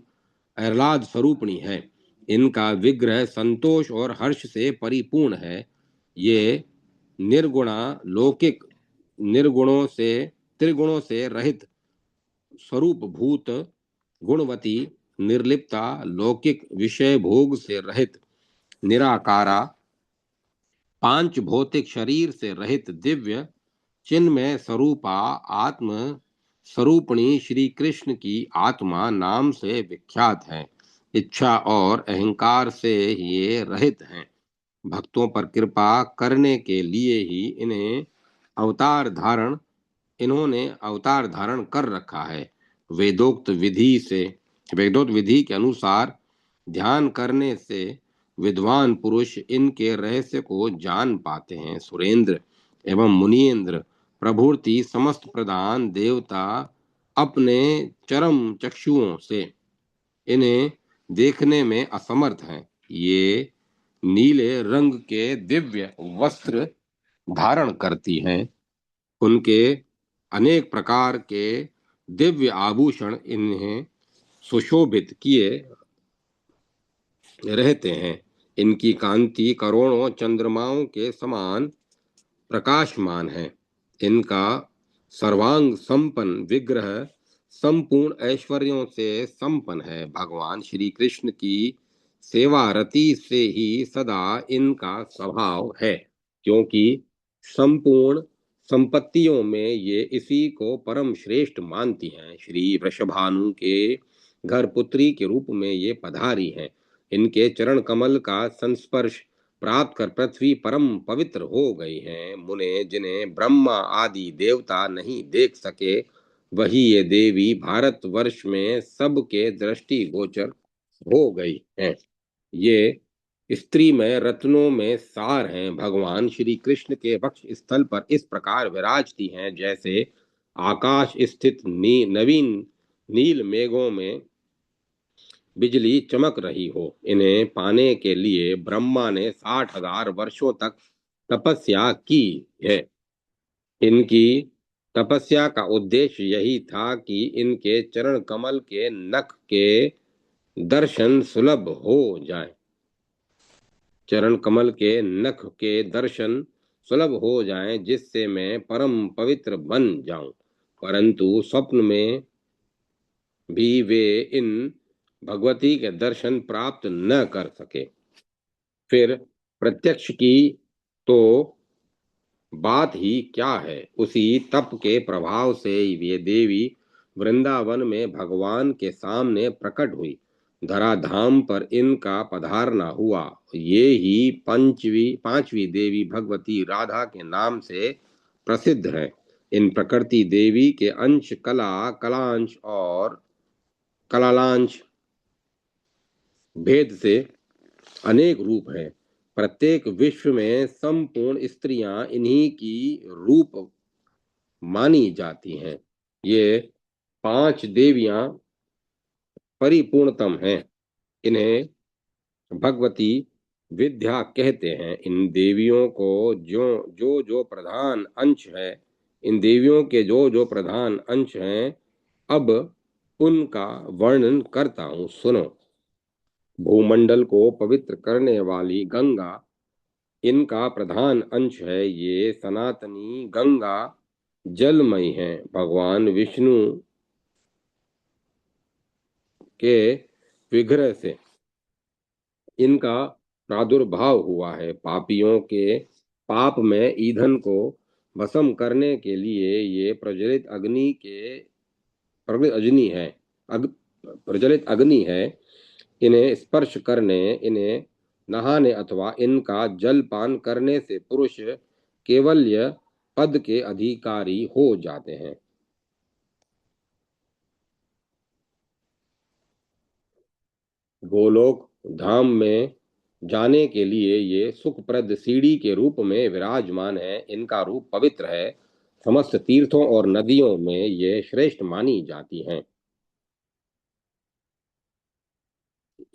आह्लाद स्वरूपणी है। इनका विग्रह संतोष और हर्ष से परिपूर्ण है। ये निर्गुणा लौकिक निर्गुणों से त्रिगुणों से रहित स्वरूप भूत गुणवती निर्लिप्ता लौकिक विषय भोग से रहित निराकारा पांच भौतिक शरीर से रहित दिव्य चिन्मय स्वरूपा आत्म स्वरूपणी श्री कृष्ण की आत्मा नाम से विख्यात है। इच्छा और अहंकार से ये रहित हैं। भक्तों पर कृपा करने के लिए ही इन्होंने अवतार धारण कर रखा है। वेदोक्त विधि से वेदोक्त विधि के अनुसार ध्यान करने से विद्वान पुरुष इनके रहस्य को जान पाते हैं। सुरेंद्र एवं मुनीन्द्र प्रभृति समस्त प्रधान देवता अपने चरम चक्षुओं से इन्हें देखने में असमर्थ हैं। ये नीले रंग के दिव्य वस्त्र धारण करती हैं। उनके अनेक प्रकार के दिव्य आभूषण इन्हें सुशोभित किए रहते हैं। इनकी कांति करोड़ों चंद्रमाओं के समान प्रकाशमान है। इनका सर्वांग संपन्न विग्रह संपूर्ण ऐश्वर्यों से संपन्न है। भगवान श्री कृष्ण की सेवा रति से ही सदा इनका स्वभाव है, क्योंकि संपूर्ण संपत्तियों में ये इसी को परम श्रेष्ठ मानती हैं। श्री वृषभानु के घर पुत्री के रूप में ये पधारी हैं। इनके चरण कमल का संस्पर्श प्राप्त कर पृथ्वी परम पवित्र हो गई है। मुने जिन्हें ब्रह्मा आदि देवता नहीं देख सके, वही ये देवी भारतवर्ष में सबके दृष्टि गोचर हो गई हैं। ये स्त्री में रत्नों में सार हैं। भगवान श्री कृष्ण के वक्ष स्थल पर इस प्रकार विराजती हैं जैसे आकाश स्थित नवीन नील मेघों में बिजली चमक रही हो। इन्हें पाने के लिए ब्रह्मा ने 60,000 वर्षों तक तपस्या की है। इनकी तपस्या का उद्देश्य यही था कि इनके चरण कमल के नख के दर्शन सुलभ हो जाए। चरण कमल के नख के दर्शन सुलभ हो जाएं, जिससे मैं परम पवित्र बन जाऊं। परंतु स्वप्न में भी वे इन भगवती के दर्शन प्राप्त न कर सके। फिर प्रत्यक्ष की तो बात ही क्या है। उसी तप के प्रभाव से ये देवी वृंदावन में भगवान के सामने प्रकट हुई। धराधाम पर इनका पधारना हुआ। ये ही पांचवी देवी भगवती राधा के नाम से प्रसिद्ध है। इन प्रकृति देवी के अंश कलांश और कलालांश भेद से अनेक रूप हैं। प्रत्येक विश्व में संपूर्ण स्त्रियां इन्हीं की रूप मानी जाती हैं। ये 5 देवियां परिपूर्णतम हैं। इन्हें भगवती विद्या कहते हैं। इन देवियों को जो प्रधान अंश है इन देवियों के जो प्रधान अंश हैं, अब उनका वर्णन करता हूँ, सुनो। भूमंडल को पवित्र करने वाली गंगा इनका प्रधान अंश है। ये सनातनी गंगा जलमयी है। भगवान विष्णु के विग्रह से इनका प्रादुर्भाव हुआ है। पापियों के पाप में ईंधन को भस्म करने के लिए ये प्रज्वलित अग्नि है। इन्हें स्पर्श करने, इन्हें नहाने अथवा इनका जलपान करने से पुरुष केवल्य पद के अधिकारी हो जाते हैं। गोलोक धाम में जाने के लिए ये सुखप्रद सीढ़ी के रूप में विराजमान है। इनका रूप पवित्र है। समस्त तीर्थों और नदियों में ये श्रेष्ठ मानी जाती हैं।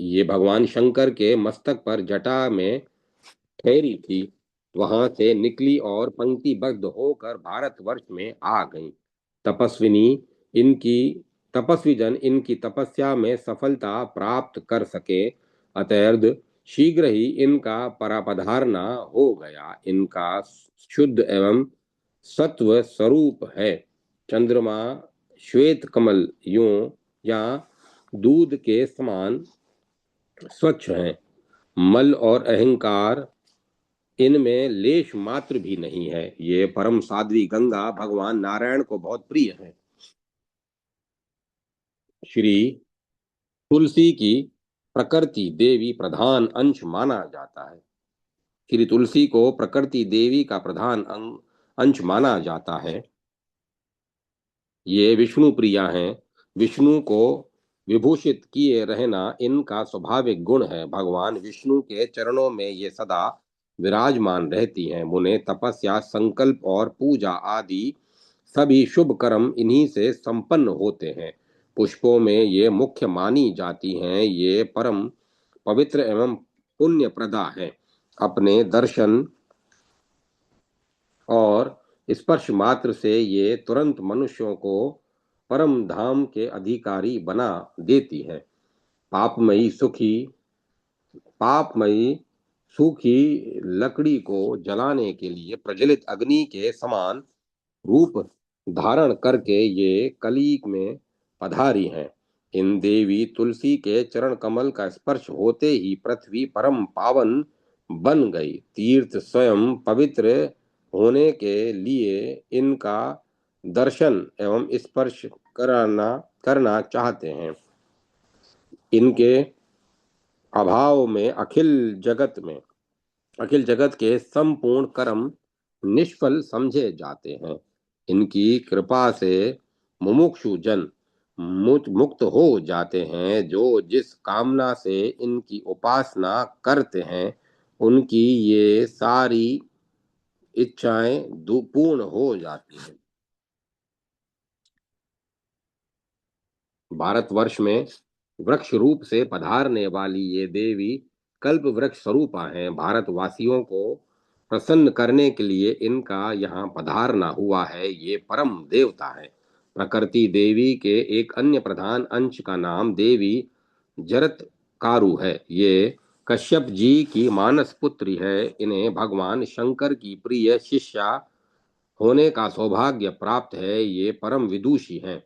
ये भगवान शंकर के मस्तक पर जटा में ठहरी थी, वहां से निकली और पंक्तिबद्ध होकर भारतवर्ष में आ गई। तपस्विनी इनकी तपस्वी जन इनकी तपस्या में सफलता प्राप्त कर सके, अतएव शीघ्र ही इनका परापधारना हो गया। इनका शुद्ध एवं सत्व स्वरूप है। चंद्रमा श्वेत कमल यूं या दूध के समान स्वच्छ हैं। मल और अहंकार इनमें लेश मात्र भी नहीं है। ये परम साध्वी गंगा भगवान नारायण को बहुत प्रिय है। श्री तुलसी की प्रकृति देवी प्रधान अंश माना जाता है। श्री तुलसी को प्रकृति देवी का प्रधान अंश माना जाता है। ये विष्णु प्रिया हैं। विष्णु को विभूषित किए रहना इनका स्वाभाविक गुण है। भगवान विष्णु के चरणों में ये सदा विराजमान रहती हैं। मुने तपस्या, संकल्प और पूजा आदि सभी शुभ कर्म इन्हीं से संपन्न होते हैं। पुष्पों में ये मुख्य मानी जाती हैं। ये परम पवित्र एवं पुण्य प्रदा है। अपने दर्शन और स्पर्श मात्र से ये तुरंत मनुष्यों को परम धाम के अधिकारी बना देती है। पापमयी सुखी पापमयी सूखी लकड़ी को जलाने के लिए प्रज्वलित अग्नि के समान रूप धारण करके ये कली में पधारी हैं। इन देवी तुलसी के चरण कमल का स्पर्श होते ही पृथ्वी परम पावन बन गई। तीर्थ स्वयं पवित्र होने के लिए इनका दर्शन एवं स्पर्श करना चाहते हैं। इनके अभाव में अखिल जगत के संपूर्ण कर्म निष्फल समझे जाते हैं। इनकी कृपा से मुमुक्षु जन मुक्त हो जाते हैं। जो जिस कामना से इनकी उपासना करते हैं, उनकी ये सारी इच्छाएं पूर्ण हो जाती हैं। भारतवर्ष में वृक्ष रूप से पधारने वाली ये देवी कल्प वृक्ष स्वरूपा हैं। भारतवासियों को प्रसन्न करने के लिए इनका यहाँ पधारना हुआ है। ये परम देवता है। प्रकृति देवी के एक अन्य प्रधान अंश का नाम देवी जरत्कारु है। ये कश्यप जी की मानस पुत्री है। इन्हें भगवान शंकर की प्रिय शिष्या होने का सौभाग्य प्राप्त है। ये परम विदुषी हैं।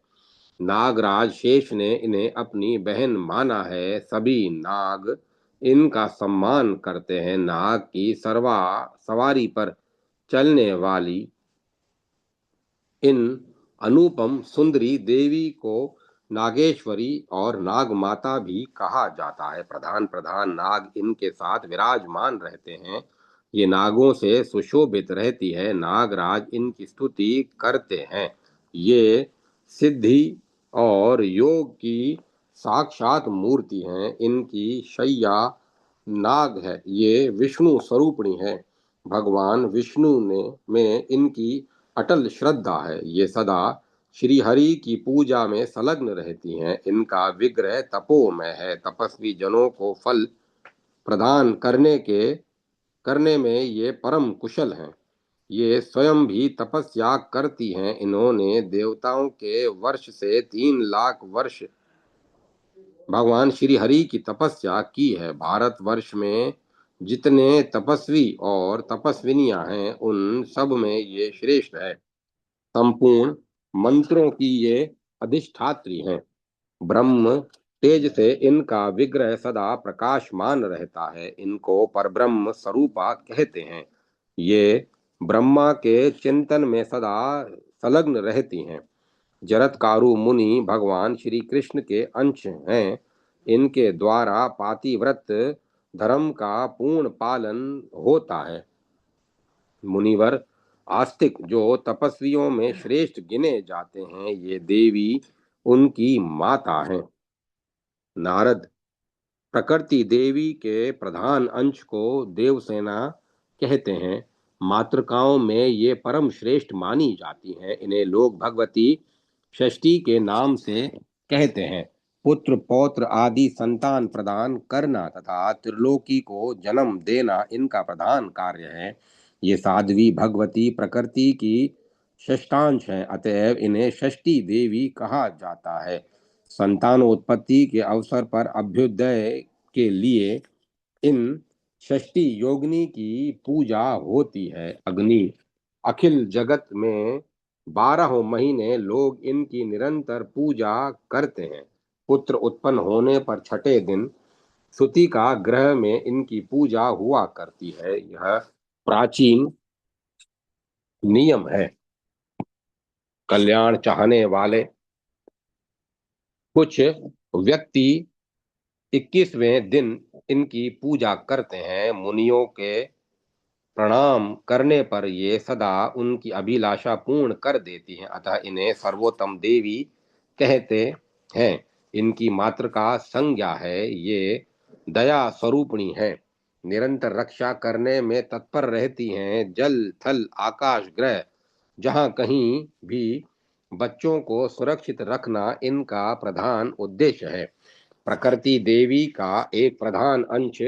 नागराज शेष ने इन्हें अपनी बहन माना है। सभी नाग इनका सम्मान करते हैं। नाग की सवारी पर चलने वाली इन अनुपम सुंदरी देवी को नागेश्वरी और नाग माता भी कहा जाता है। प्रधान प्रधान नाग इनके साथ विराजमान रहते हैं। ये नागों से सुशोभित रहती है। नागराज इनकी स्तुति करते हैं। ये सिद्धि और योग की साक्षात मूर्ति हैं। इनकी शैया नाग है। ये विष्णु स्वरूपणी है। भगवान विष्णु ने में इनकी अटल श्रद्धा है। ये सदा श्री हरि की पूजा में संलग्न रहती हैं। इनका विग्रह तपोमय है। तपस्वी जनों को फल प्रदान करने में ये परम कुशल हैं। ये स्वयं भी तपस्या करती हैं। इन्होंने देवताओं के वर्ष से 3 लाख वर्ष भगवान श्री हरि की तपस्या की है। भारतवर्ष में जितने तपस्वी और तपस्विनियां हैं, उन सब में ये श्रेष्ठ है। संपूर्ण मंत्रों की ये अधिष्ठात्री हैं। ब्रह्म तेज से इनका विग्रह सदा प्रकाशमान रहता है। इनको परब्रह्म स्वरूपा कहते हैं। ये ब्रह्मा के चिंतन में सदा संलग्न रहती हैं। जरत्कारु मुनि भगवान श्री कृष्ण के अंश हैं। इनके द्वारा पातिव्रत धर्म का पूर्ण पालन होता है। मुनिवर आस्तिक जो तपस्वियों में श्रेष्ठ गिने जाते हैं, ये देवी उनकी माता हैं। नारद, प्रकृति देवी के प्रधान अंश को देवसेना कहते हैं। मातृकाओं में ये परम श्रेष्ठ मानी जाती हैं। इन्हें लोग भगवती षष्ठी के नाम से कहते हैं। पुत्र पौत्र आदि संतान प्रदान करना तथा त्रिलोकी को जन्म देना इनका प्रधान कार्य है। ये साध्वी भगवती प्रकृति की षष्ठांश हैं, अतएव इन्हें षष्ठी देवी कहा जाता है। संतानोत्पत्ति के अवसर पर अभ्युदय के लिए इन षष्ठी योगिनी की पूजा होती है। अग्नि, अखिल जगत में 12 महीने लोग इनकी निरंतर पूजा करते हैं। पुत्र उत्पन्न होने पर छठे दिन सुति का ग्रह में इनकी पूजा हुआ करती है। यह प्राचीन नियम है। कल्याण चाहने वाले कुछ व्यक्ति 21वें दिन इनकी पूजा करते हैं। मुनियों के प्रणाम करने पर ये सदा उनकी अभिलाषा पूर्ण कर देती हैं, अतः इन्हें सर्वोत्तम देवी कहते हैं। इनकी मातृ का संज्ञा है। ये दया स्वरूपिणी है, निरंतर रक्षा करने में तत्पर रहती हैं। जल थल आकाश ग्रह जहाँ कहीं भी बच्चों को सुरक्षित रखना इनका प्रधान उद्देश्य है। प्रकृति देवी का एक प्रधान अंश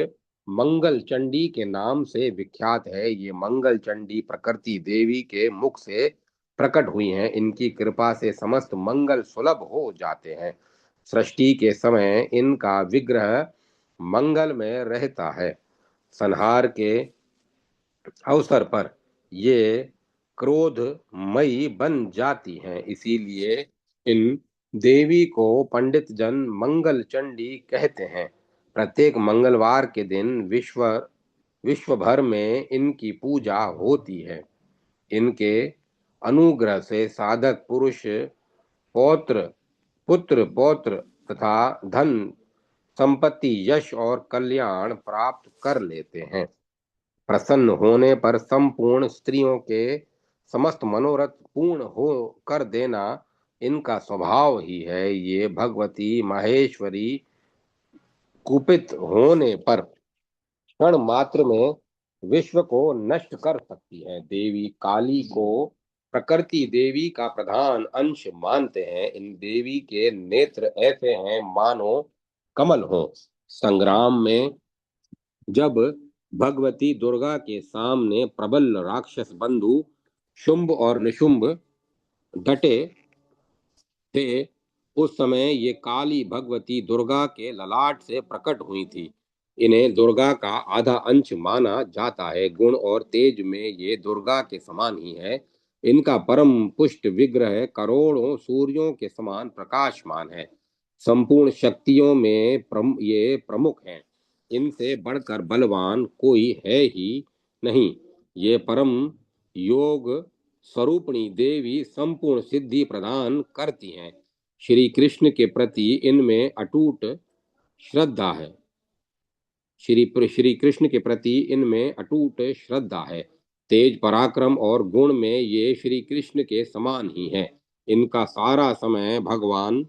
मंगल चंडी के नाम से विख्यात है। ये मंगल चंडी प्रकृति देवी के मुख से प्रकट हुई हैं। इनकी कृपा से समस्त मंगल सुलभ हो जाते हैं। सृष्टि के समय इनका विग्रह मंगल में रहता है। संहार के अवसर पर ये क्रोधमयी बन जाती हैं, इसीलिए इन देवी को पंडित जन मंगल चंडी कहते हैं। प्रत्येक मंगलवार के दिन विश्व भर में इनकी पूजा होती है। इनके अनुग्रह से साधक पुरुष पौत्र पुत्र पौत्र तथा धन संपत्ति यश और कल्याण प्राप्त कर लेते हैं। प्रसन्न होने पर संपूर्ण स्त्रियों के समस्त मनोरथ पूर्ण हो कर देना इनका स्वभाव ही है। ये भगवती माहेश्वरी कुपित होने पर क्षण मात्र में विश्व को नष्ट कर सकती है। देवी काली को प्रकृति देवी का प्रधान अंश मानते हैं। इन देवी के नेत्र ऐसे हैं मानो कमल हो। संग्राम में जब भगवती दुर्गा के सामने प्रबल राक्षस बंधु शुंभ और निशुंभ डटे थे, उस समय ये काली भगवती दुर्गा के ललाट से प्रकट हुई थी। इन्हें दुर्गा का आधा अंश माना जाता है। गुण और तेज में ये दुर्गा के समान ही है। इनका परम पुष्ट विग्रह करोड़ों सूर्यों के समान प्रकाशमान है। संपूर्ण शक्तियों में ये प्रमुख हैं। इनसे बढ़कर बलवान कोई है ही नहीं। ये परम योग स्वरूपिणी देवी संपूर्ण सिद्धि प्रदान करती हैं। श्री कृष्ण के प्रति इनमें अटूट श्रद्धा है। श्री कृष्ण के प्रति इनमें अटूट श्रद्धा है। तेज पराक्रम और गुण में ये श्री कृष्ण के समान ही है। इनका सारा समय भगवान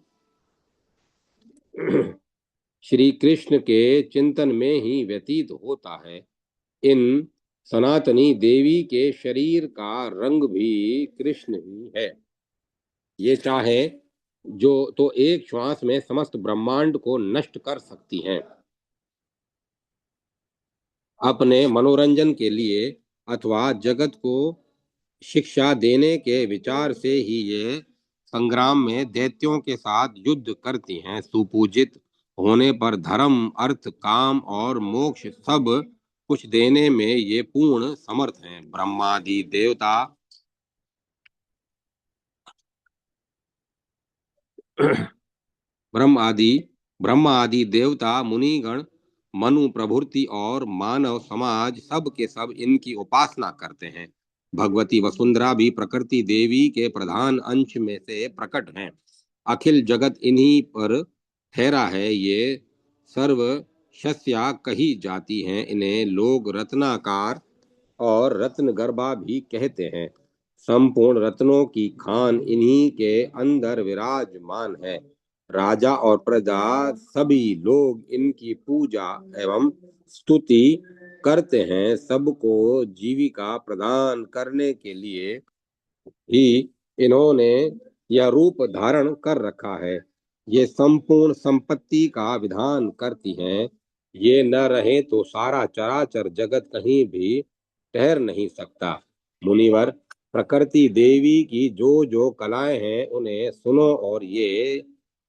श्री कृष्ण के चिंतन में ही व्यतीत होता है। इन सनातनी देवी के शरीर का रंग भी कृष्ण ही है। ये चाहे जो तो एक श्वास में समस्त ब्रह्मांड को नष्ट कर सकती हैं। अपने मनोरंजन के लिए अथवा जगत को शिक्षा देने के विचार से ही ये संग्राम में दैत्यों के साथ युद्ध करती हैं। सुपूजित होने पर धर्म अर्थ काम और मोक्ष सब कुछ देने में ये पूर्ण समर्थ हैं। ब्रह्मादि देवता ब्रह्म आदि ब्रह्मा आदि देवता मुनिगण मनु प्रभृति और मानव समाज सब के सब इनकी उपासना करते हैं। भगवती वसुंधरा भी प्रकृति देवी के प्रधान अंश में से प्रकट हैं। अखिल जगत इन्हीं पर ठहरा है। ये सर्व शस्या कही जाती हैं। इन्हें लोग रत्नाकार और रत्न गर्भा भी कहते हैं। संपूर्ण रत्नों की खान इन्हीं के अंदर विराजमान है। राजा और प्रजा सभी लोग इनकी पूजा एवं स्तुति करते हैं। सबको जीविका प्रदान करने के लिए ही इन्होंने यह रूप धारण कर रखा है। ये संपूर्ण संपत्ति का विधान करती हैं। ये न रहे तो सारा चराचर जगत कहीं भी ठहर नहीं सकता। मुनिवर, प्रकृति देवी की जो जो कलाएं हैं उन्हें सुनो, और ये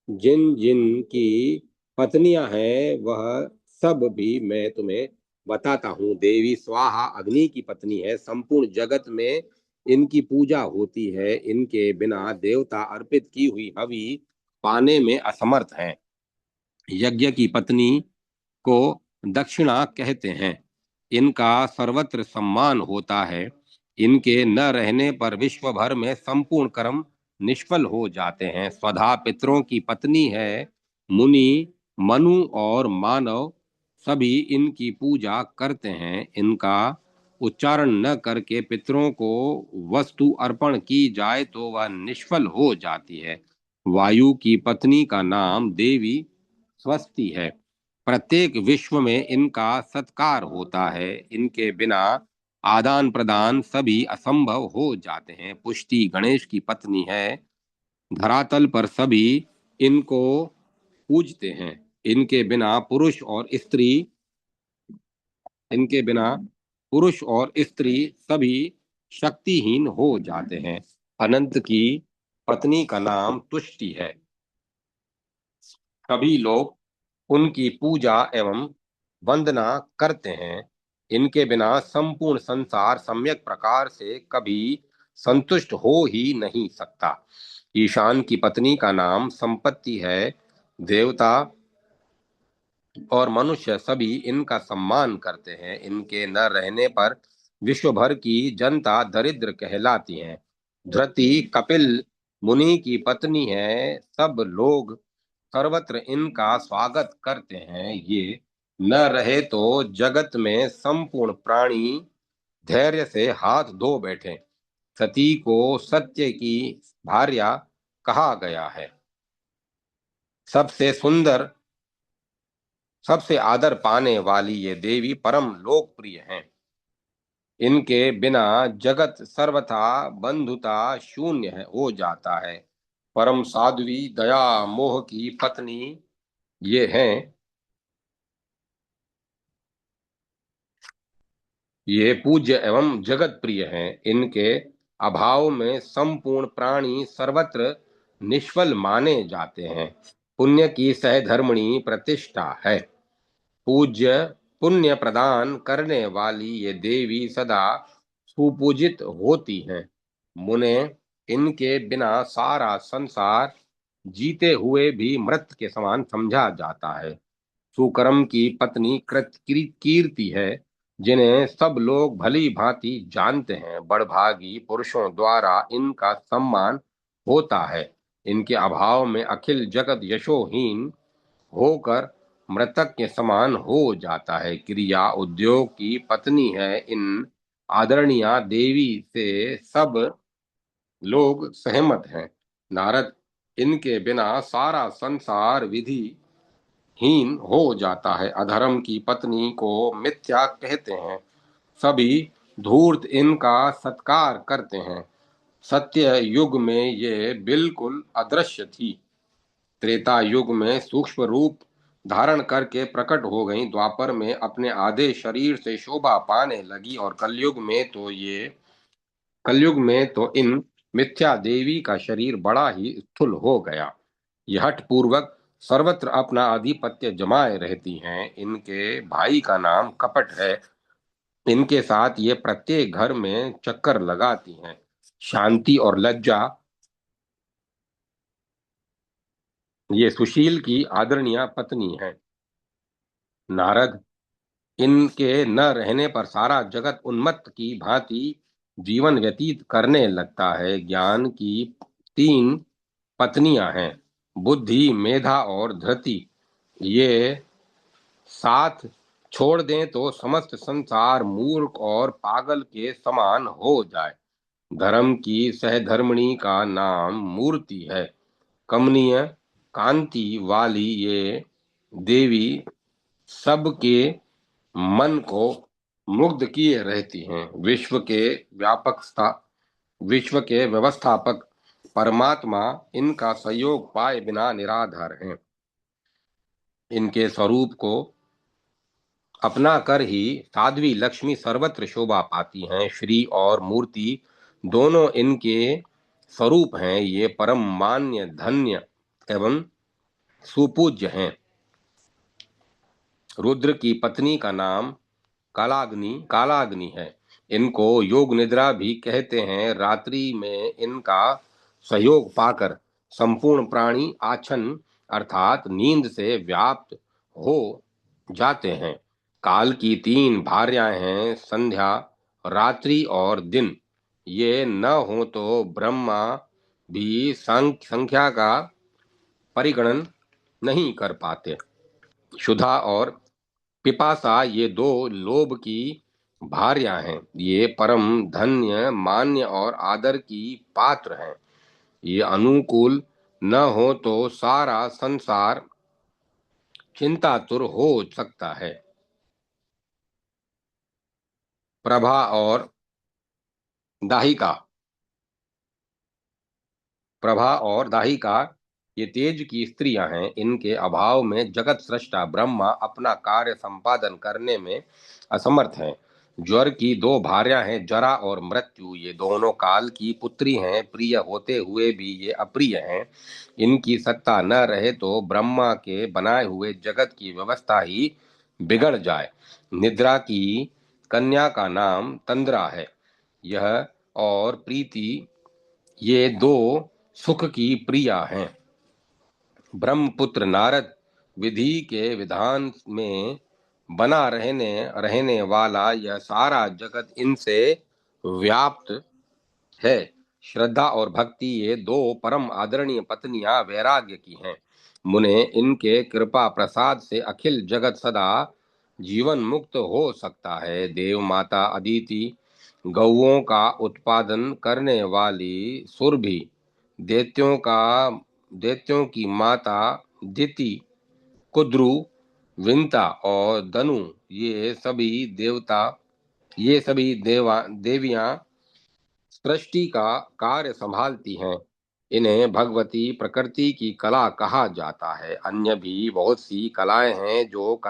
जिन जिन की पत्नियां हैं वह सब भी मैं तुम्हें बताता हूँ। देवी स्वाहा अग्नि की पत्नी है। संपूर्ण जगत में इनकी पूजा होती है। इनके बिना देवता अर्पित की हुई हवि पाने में असमर्थ हैं। यज्ञ की पत्नी को दक्षिणा कहते हैं। इनका सर्वत्र सम्मान होता है। इनके न रहने पर विश्व भर में संपूर्ण कर्म निष्फल हो जाते हैं। स्वधा पितरों की पत्नी है। मुनि, मनु और मानव सभी इनकी पूजा करते हैं। इनका उच्चारण न करके पितरों को वस्तु अर्पण की जाए तो वह निष्फल हो जाती है। वायु की पत्नी का नाम देवी स्वस्ति है। प्रत्येक विश्व में इनका सत्कार होता है। इनके बिना आदान प्रदान सभी असंभव हो जाते हैं। पुष्टि गणेश की पत्नी है। धरातल पर सभी इनको पूजते हैं। इनके बिना पुरुष और स्त्री इनके बिना पुरुष और स्त्री सभी शक्तिहीन हो जाते हैं। अनंत की पत्नी का नाम तुष्टि है। सभी लोग उनकी पूजा एवं वंदना करते हैं। इनके बिना संपूर्ण संसार सम्यक प्रकार से कभी संतुष्ट हो ही नहीं सकता। ईशान की पत्नी का नाम संपत्ति है। देवता और मनुष्य सभी इनका सम्मान करते हैं। इनके न रहने पर विश्व भर की जनता दरिद्र कहलाती है। धृति कपिल मुनि की पत्नी है। सब लोग सर्वत्र इनका स्वागत करते हैं। ये न रहे तो जगत में संपूर्ण प्राणी धैर्य से हाथ धो बैठे। सती को सत्य की भार्या कहा गया है। सबसे सुंदर, सबसे आदर पाने वाली ये देवी परम लोकप्रिय हैं। इनके बिना जगत सर्वथा बंधुता शून्य है हो जाता है। परम साध्वी दया मोह की पत्नी ये हैं। ये पूज्य एवं जगत प्रिय हैं। इनके अभाव में संपूर्ण प्राणी सर्वत्र निष्फल माने जाते हैं। पुण्य की सहधर्मिणी प्रतिष्ठा है। पूज्य पुण्य प्रदान करने वाली ये देवी सदा सुपूजित होती हैं। मुने, इनके बिना सारा संसार जीते हुए भी मृत के समान समझा जाता है। सुकर्म की पत्नी कीर्ति है, जिन्हें सब लोग भली भांति जानते हैं। बड़भागी पुरुषों द्वारा इनका सम्मान होता है। इनके अभाव में अखिल जगत यशोहीन होकर मृतक के समान हो जाता है। क्रिया उद्योग की पत्नी है। इन आदरणीय देवी से सब लोग सहमत हैं। नारद, इनके बिना सारा संसार विधि हीन हो जाता है। अधर्म की पत्नी को मिथ्या कहते हैं। सभी धूर्त इनका सत्कार करते हैं। सत्य युग में ये बिल्कुल अदृश्य थी। त्रेता युग में सूक्ष्म रूप धारण करके प्रकट हो गई। द्वापर में अपने आधे शरीर से शोभा पाने लगी और कलयुग में तो इन मिथ्या देवी का शरीर बड़ा ही स्थूल हो गया। यह हठ पूर्वक सर्वत्र अपना आधिपत्य जमाए रहती हैं। इनके भाई का नाम कपट है। इनके साथ ये प्रत्येक घर में चक्कर लगाती हैं। शांति और लज्जा ये सुशील की आदरणीय पत्नी है। नारद, इनके न रहने पर सारा जगत उन्मत्त की भांति जीवन व्यतीत करने लगता है। ज्ञान की तीन पत्नियां हैं, बुद्धि, मेधा और धृति। ये साथ छोड़ दें तो समस्त संसार मूर्ख और पागल के समान हो जाए। धर्म की सहधर्मिणी का नाम मूर्ति है। कमनीय कांति वाली ये देवी सबके मन को मुग्ध किए रहती हैं। विश्व के व्यवस्थापक परमात्मा इनका सहयोग पाए बिना निराधार हैं। इनके स्वरूप को अपना कर ही साध्वी लक्ष्मी सर्वत्र शोभा पाती हैं। श्री और मूर्ति दोनों इनके स्वरूप हैं। ये परम मान्य, धन्य एवं सुपूज्य हैं। रुद्र की पत्नी का नाम कालाग्नि है। इनको योग निद्रा भी कहते हैं। रात्रि में इनका सहयोग पाकर संपूर्ण प्राणी आच्छन्न अर्थात नींद से व्याप्त हो जाते हैं। काल की तीन भार्याएं हैं, संध्या, रात्रि और दिन। ये न हो तो ब्रह्मा भी संख्या का परिगणन नहीं कर पाते। क्षुधा और पिपासा ये दो लोभ की भार्या हैं। ये परम धन्य, मान्य और आदर की पात्र हैं। ये अनुकूल न हो तो सारा संसार चिंतातुर हो सकता है। प्रभा और दाहिका प्रभा और दाहिका ये तेज की स्त्रियां हैं। इनके अभाव में जगत सृष्टा ब्रह्मा अपना कार्य संपादन करने में असमर्थ हैं। ज्वर की दो भार्या हैं, जरा और मृत्यु। ये दोनों काल की पुत्री हैं। प्रिय होते हुए भी ये अप्रिय हैं। इनकी सत्ता न रहे तो ब्रह्मा के बनाए हुए जगत की व्यवस्था ही बिगड़ जाए। निद्रा की कन्या का नाम तंद्रा है। यह और प्रीति ये दो सुख की प्रिया हैं। ब्रह्मपुत्र नारद विधि के विधान में बना रहने रहने वाला यह सारा जगत इनसे व्याप्त है। श्रद्धा और भक्ति ये दो परम आदरणीय पत्नियां वैराग्य की हैं। मुने इनके कृपा प्रसाद से अखिल जगत सदा जीवन मुक्त हो सकता है। देव माता अदिति, गौओं का उत्पादन करने वाली सुरभि, दैत्यों का दैत्यों की माता दिति, कुद्रु, विंता और दनु ये सभी देवियां सृष्टि का कार्य संभालती हैं। इन्हें भगवती प्रकृति की कला कहा जाता है। अन्य भी बहुत सी कलाएं हैं जो कुछ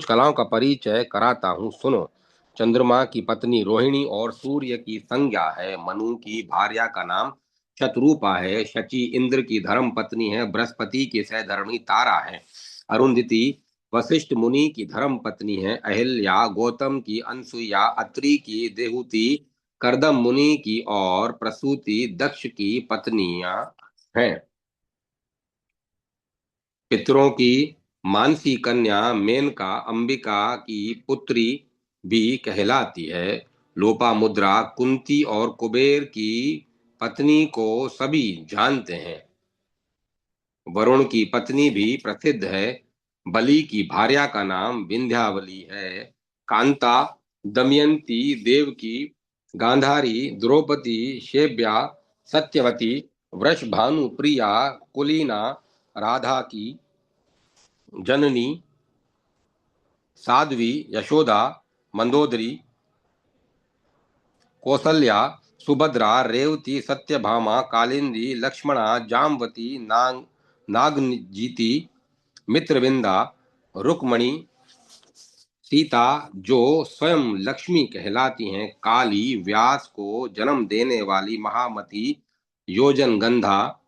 कलाओं का परिचय कराता हूँ, सुनो। चंद्रमा की पत्नी रोहिणी और सूर्य की संज्ञा है। मनु की भार्या का नाम शत्रुपा है। शची इंद्र की धर्म पत्नी है। बृहस्पति की सहधर्मिणी तारा है। अरुंधति वशिष्ठ मुनि की धर्म पत्नी है। अहिल्या गौतम की अनसुईया, अत्रि की देहूति करदम मुनि की और प्रसूति दक्ष की पत्नियां हैं। पितरों की मानसी कन्या मेनका अंबिका की पुत्री भी कहलाती है। लोपामुद्रा कुंती और कुबेर की पत्नी को सभी जानते हैं। वरुण की पत्नी भी प्रसिद्ध है। बलि की भार्या का नाम विंध्यावली है। कांता, दमयंती, देवकी, गांधारी, द्रौपदी, शेव्या, सत्यवती, वृषभानु प्रिया, कुलीना, राधा की जननी, साध्वी, यशोदा, मंदोदरी, कौसल्या, सुभद्रा, रेवती, सत्यभामा, कालिंदी, लक्ष्मणा, जामवती, नागजीति, मित्रविंदा, रुक्मणी, सीता जो स्वयं लक्ष्मी कहलाती हैं। काली, व्यास को जन्म देने वाली महामती, योजनगंधा,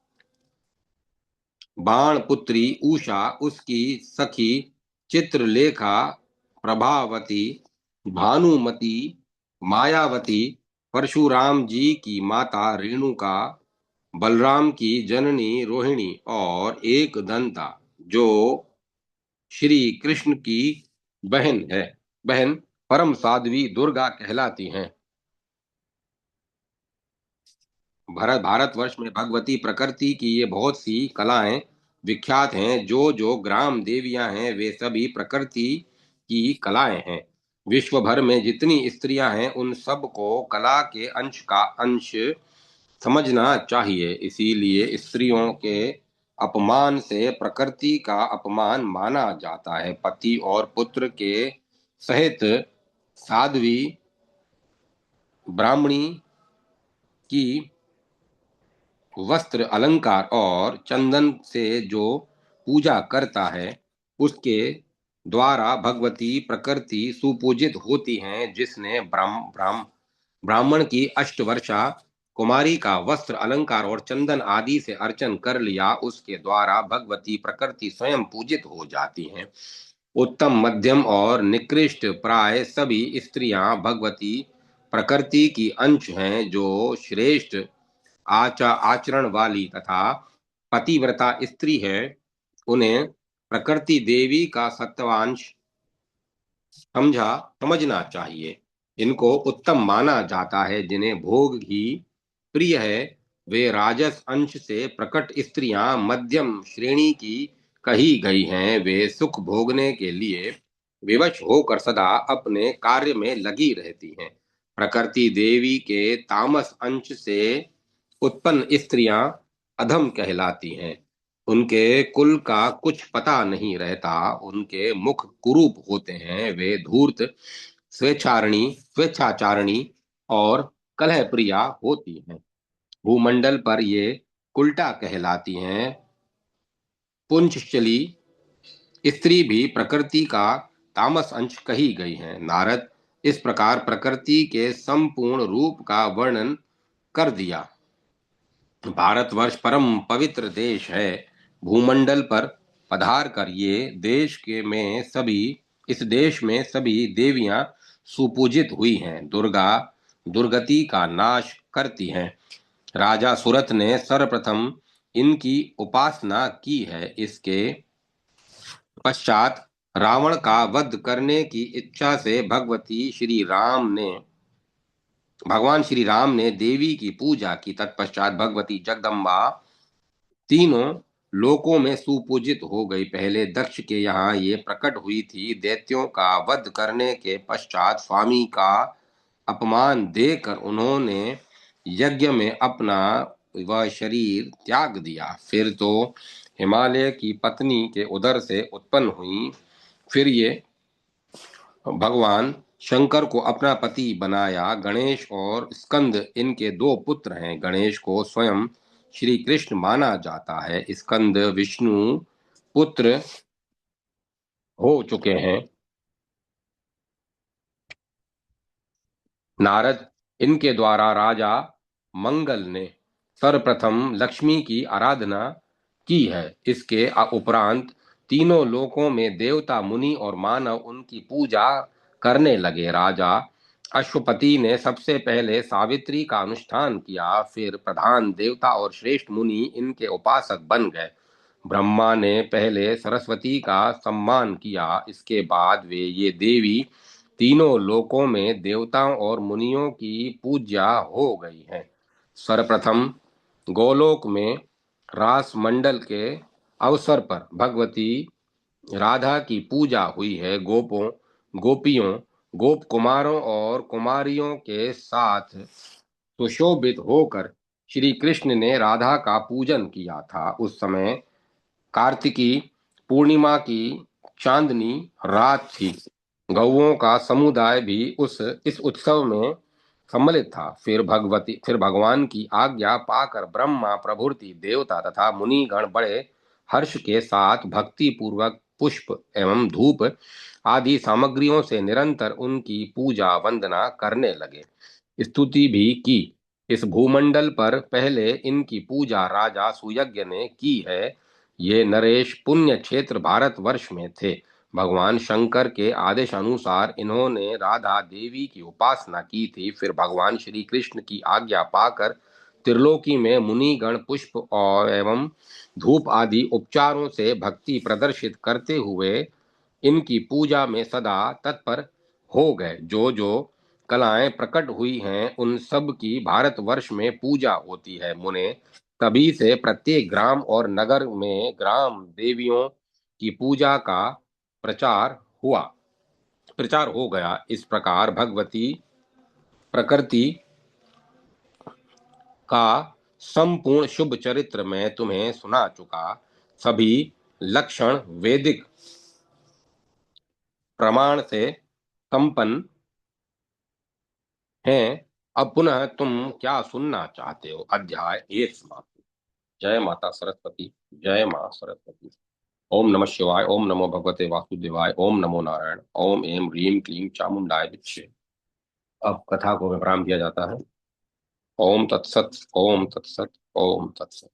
बाणपुत्री, उषा, उसकी सखी चित्रलेखा, प्रभावती, भानुमती, मायावती, परशुराम जी की माता रेणुका, बलराम की जननी रोहिणी और एक दंता जो श्री कृष्ण की बहन परम साध्वी दुर्गा कहलाती हैं। भारतवर्ष में भगवती प्रकृति की ये बहुत सी कलाएं विख्यात हैं। जो जो ग्राम देवियां हैं वे सभी प्रकृति की कलाएं हैं। विश्व भर में जितनी स्त्रियां हैं उन सबको कला के अंश का अंश समझना चाहिए। इसीलिए स्त्रियों के अपमान से प्रकृति का अपमान माना जाता है। पति और पुत्र के सहित साध्वी ब्राह्मणी की वस्त्र अलंकार और चंदन से जो पूजा करता है उसके द्वारा भगवती प्रकृति सुपूजित होती हैं। जिसने ब्राह्मण की अष्टवर्षा कुमारी का वस्त्र अलंकार और चंदन आदि से अर्चन कर लिया उसके द्वारा भगवती प्रकृति स्वयं पूजित हो जाती हैं। उत्तम, मध्यम और निकृष्ट प्राय सभी स्त्रियां भगवती प्रकृति की अंश हैं। जो श्रेष्ठ आचरण वाली तथा पतिव्रता स्त्री है उन्हें प्रकृति देवी का सत्वांश समझना चाहिए। इनको उत्तम माना जाता है। जिन्हें भोग ही प्रिय है वे राजस अंश से प्रकट स्त्रियां मध्यम श्रेणी की कही गई हैं। वे सुख भोगने के लिए विवश होकर सदा अपने कार्य में लगी रहती हैं। प्रकृति देवी के तामस अंश से उत्पन्न स्त्रियां अधम कहलाती हैं। उनके कुल का कुछ पता नहीं रहता। उनके मुख कुरूप होते हैं। वे धूर्त, स्वेच्छाचारिणी और कलह प्रिया होती हैं। भूमंडल पर ये कुल्टा कहलाती हैं। पुंचशली स्त्री भी प्रकृति का तामस अंश कही गई है। नारद, इस प्रकार प्रकृति के संपूर्ण रूप का वर्णन कर दिया। भारतवर्ष परम पवित्र देश है। भूमंडल पर पधार कर ये देश के में सभी इस देश में सभी देवियां सुपूजित हुई हैं। दुर्गा दुर्गति का नाश करती हैं। राजा सुरथ ने सर्वप्रथम इनकी उपासना की है। इसके पश्चात रावण का वध करने की इच्छा से भगवान श्री राम ने देवी की पूजा की। तत्पश्चात भगवती जगदम्बा तीनों लोकों में सुपूजित हो गई। पहले दक्ष के यहाँ ये प्रकट हुई थी। दैत्यों का वध करने के पश्चात स्वामी का अपमान देकर उन्होंने यज्ञ में अपना वह शरीर त्याग दिया। फिर तो हिमालय की पत्नी के उदर से उत्पन्न हुई। फिर ये भगवान शंकर को अपना पति बनाया। गणेश और स्कंद इनके दो पुत्र हैं। गणेश को स्वयं श्री कृष्ण माना जाता है। स्कंद विष्णु पुत्र हो चुके हैं। नारद, इनके द्वारा राजा मंगल ने सर्वप्रथम लक्ष्मी की आराधना की है। इसके उपरांत तीनों लोकों में देवता, मुनि और मानव उनकी पूजा करने लगे। राजा अश्वपति ने सबसे पहले सावित्री का अनुष्ठान किया। फिर प्रधान देवता और श्रेष्ठ मुनि इनके उपासक बन गए। ब्रह्मा ने पहले सरस्वती का सम्मान किया। इसके बाद वे ये देवी तीनों लोकों में देवताओं और मुनियों की पूज्या हो गई हैं। सर्वप्रथम गोलोक में रास मंडल के अवसर पर भगवती राधा की पूजा हुई है। गोपियों, गोप कुमारों और कुमारियों के साथ सुशोभित होकर श्री कृष्ण ने राधा का पूजन किया था। उस समय कार्तिकी पूर्णिमा की चांदनी रात थी। गौओं का समुदाय भी उस इस उत्सव में सम्मिलित था। फिर भगवान की आज्ञा पाकर ब्रह्मा प्रभृति देवता तथा मुनिगण बड़े हर्ष के साथ भक्ति पूर्वक पुष्प एवं धूप आदि सामग्रियों से निरंतर उनकी पूजा वंदना करने लगे। स्तुति भी की। इस भूमंडल पर पहले इनकी पूजा राजा सुयज्ञ ने की है। ये नरेश पुण्य क्षेत्र भारतवर्ष में थे। भगवान शंकर के आदेश अनुसार इन्होंने राधा देवी की उपासना की थी। फिर भगवान श्री कृष्ण की आज्ञा पाकर त्रिलोकी में मुनिगण पुष्प और एवं धूप आदि उपचारों से भक्ति प्रदर्शित करते हुए इनकी पूजा में सदा तत्पर हो गए। जो जो कलाएं प्रकट हुई हैं उन सब की भारतवर्ष में पूजा होती है। मुने, तभी से प्रत्येक ग्राम और नगर में ग्राम देवियों की पूजा का प्रचार हुआ प्रचार हो गया। इस प्रकार भगवती प्रकृति का संपूर्ण शुभ चरित्र मैं तुम्हें सुना चुका। सभी लक्षण वैदिक प्रमाण से संपन्न हैं। अब पुनः तुम क्या सुनना चाहते हो? अध्याय एक समाप्त। जय माता सरस्वती। जय मां सरस्वती। ओम नमः शिवाय। ओम नमो भगवते वासुदेवाय। ओम नमो नारायण। ओम एम ह्रीम क्लीम चामुंडाय विच्चे। अब कथा को विराम दिया जाता है। ओम तत्सत। ओम तत्सत। ओम तत्सत।